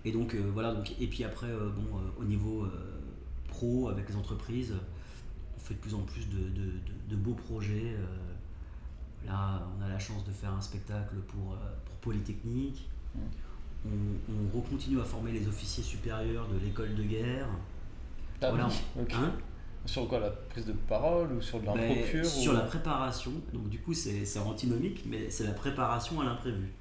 Et donc et puis après, au niveau pro, avec les entreprises, on fait de plus en plus de beaux projets. Là, on a la chance de faire un spectacle pour Polytechnique. On continue à former les officiers supérieurs de l'école de guerre. Sur quoi, la prise de parole ou sur de l'impro pure? Sur la préparation. Donc du coup, c'est antinomique, mais c'est la préparation à l'imprévu.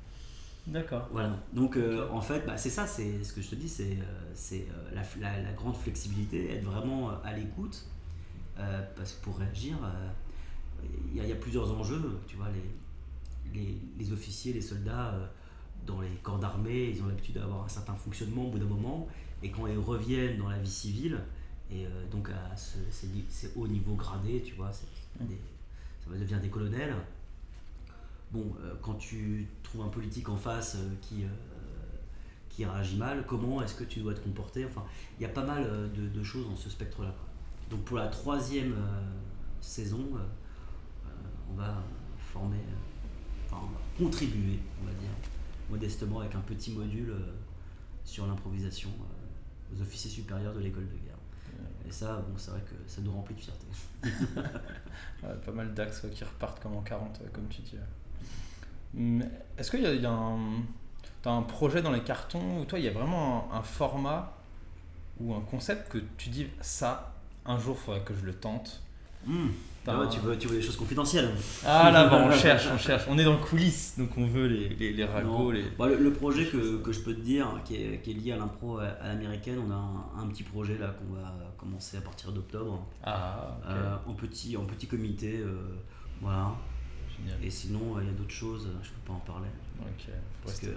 D'accord. Voilà. Donc en fait, c'est ça, c'est ce que je te dis, c'est la grande flexibilité, être vraiment à l'écoute, parce que pour réagir, il y a plusieurs enjeux. Tu vois, les officiers, les soldats dans les corps d'armée, ils ont l'habitude d'avoir un certain fonctionnement au bout d'un moment, et quand ils reviennent dans la vie civile, et donc à ces hauts niveaux gradés, tu vois, ça va devenir des colonels. Quand tu trouves un politique en face qui réagit mal, comment est-ce que tu dois te comporter? Enfin, il y a pas mal de choses dans ce spectre-là, quoi. Donc pour la 3e saison, on va contribuer, on va dire, modestement, avec un petit module sur l'improvisation aux officiers supérieurs de l'école de guerre. Et ça, bon, c'est vrai que ça nous remplit de fierté. Ouais, pas mal d'axes qui repartent comme en 40, comme tu dis. Est-ce qu'il y a t'as un projet dans les cartons où toi il y a vraiment un format ou un concept que tu dis ça, un jour il faudrait que je le tente? Ah ouais, tu veux des choses confidentielles. Ah là, bah, on cherche. On est dans le coulisses, donc on veut les ragots. Bah, le projet que je peux te dire, qui est lié à l'impro à l'américaine, on a un petit projet là qu'on va commencer à partir d'octobre. Ah, ok. En petit comité. Voilà. Génial. Et sinon, il y a d'autres choses, je peux pas en parler. Ok. Parce que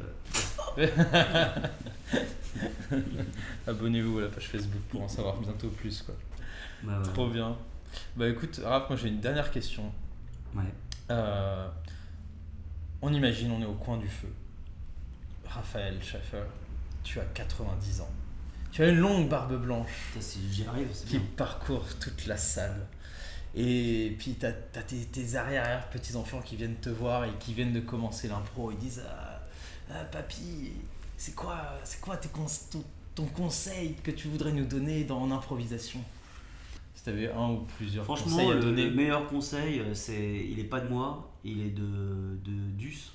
Abonnez-vous à la page Facebook pour en savoir bientôt plus, quoi. bah, ouais. Trop bien. Bah écoute, Raph, moi j'ai une dernière question. Ouais. On imagine, on est au coin du feu. Raphaël Schaffer, tu as 90 ans. Tu as une longue barbe blanche Putain, si j'y arrive, c'est qui bien. parcourt toute la salle. Et puis t'as tes arrière petits-enfants qui viennent te voir et qui viennent de commencer l'impro. Ils disent papy, c'est quoi ton conseil que tu voudrais nous donner en improvisation? Si t'avais un ou plusieurs Franchement, conseils à donner. le meilleur conseil, il est pas de moi, il est de Dus.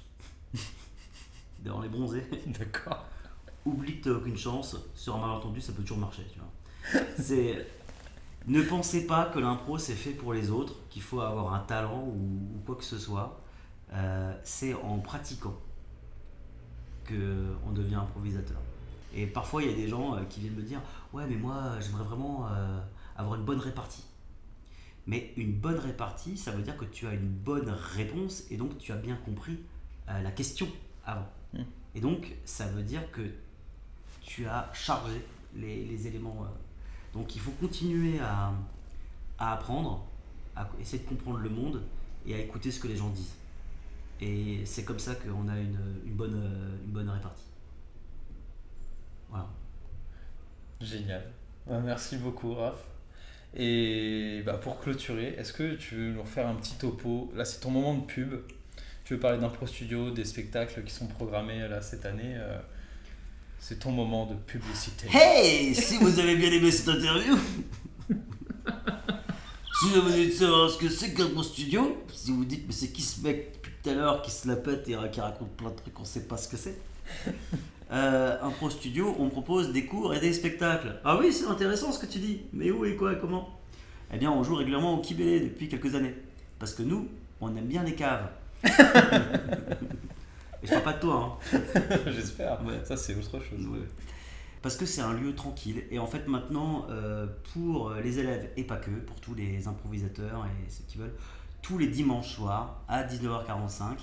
Dans les bronzés. D'accord. Oublie que t'as aucune chance, sur un malentendu, ça peut toujours marcher, tu vois. Ne pensez pas que l'impro c'est fait pour les autres, qu'il faut avoir un talent ou quoi que ce soit. C'est en pratiquant qu'on devient improvisateur. Et parfois il y a des gens qui viennent me dire ouais mais moi j'aimerais vraiment avoir une bonne répartie. Mais une bonne répartie, ça veut dire que tu as une bonne réponse et donc tu as bien compris la question avant. Et donc ça veut dire que tu as chargé les éléments. Donc il faut continuer à apprendre, à essayer de comprendre le monde et à écouter ce que les gens disent. Et c'est comme ça qu'on a une bonne répartie. Voilà. Génial. Merci beaucoup, Raph. Et pour clôturer, est-ce que tu veux nous refaire un petit topo? Là, c'est ton moment de pub. Tu veux parler d'Impro Studio, des spectacles qui sont programmés là cette année. C'est ton moment de publicité. Hey, si vous avez bien aimé cette interview, si vous avez envie de savoir ce que c'est qu'Impro Studio, si vous dites mais c'est qui ce mec depuis tout à l'heure qui se la pète et qui raconte plein de trucs, on sait pas ce que c'est. Impro Studio, on propose des cours et des spectacles. Ah oui, c'est intéressant ce que tu dis. Mais où et quoi et comment? Eh bien, on joue régulièrement au Kibélé depuis quelques années. Parce que nous, on aime bien les caves. Et je parle pas de toi, hein. J'espère. Ouais. Ça, c'est autre chose. Ouais. Parce que c'est un lieu tranquille. Et en fait, maintenant, pour les élèves et pas que, pour tous les improvisateurs et ceux qui veulent, tous les dimanches soirs à 19h45,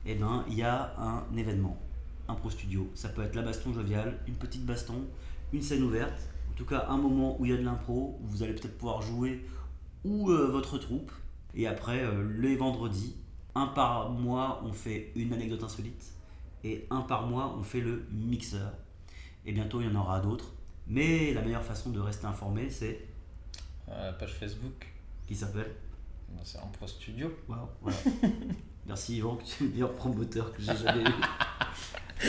eh ben, il y a un événement. Impro Studio. Ça peut être la baston joviale, une petite baston, une scène ouverte. En tout cas, un moment où il y a de l'impro, où vous allez peut-être pouvoir jouer ou votre troupe. Et après, les vendredis, un par mois, on fait une anecdote insolite. Et un par mois, on fait le mixeur. Et bientôt, il y en aura d'autres. Mais la meilleure façon de rester informé, c'est... Page Facebook. Qui s'appelle C'est Impro Studio. Wow, voilà. Merci Yvan, que tu es le meilleur promoteur que j'ai jamais eu.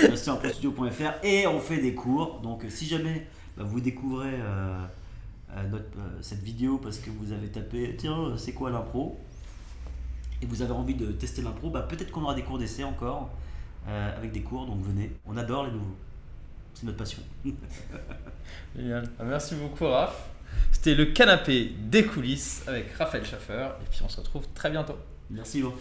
Merci improstudio.fr. Et on fait des cours. Donc si jamais vous découvrez cette vidéo parce que vous avez tapé tiens, c'est quoi l'impro? Et vous avez envie de tester l'impro, peut-être qu'on aura des cours d'essai encore avec des cours, donc venez. On adore les nouveaux. C'est notre passion. Génial. Merci beaucoup, Raph. C'était le canapé des coulisses avec Raphaël Schaffer. Et puis on se retrouve très bientôt. Merci Yvan.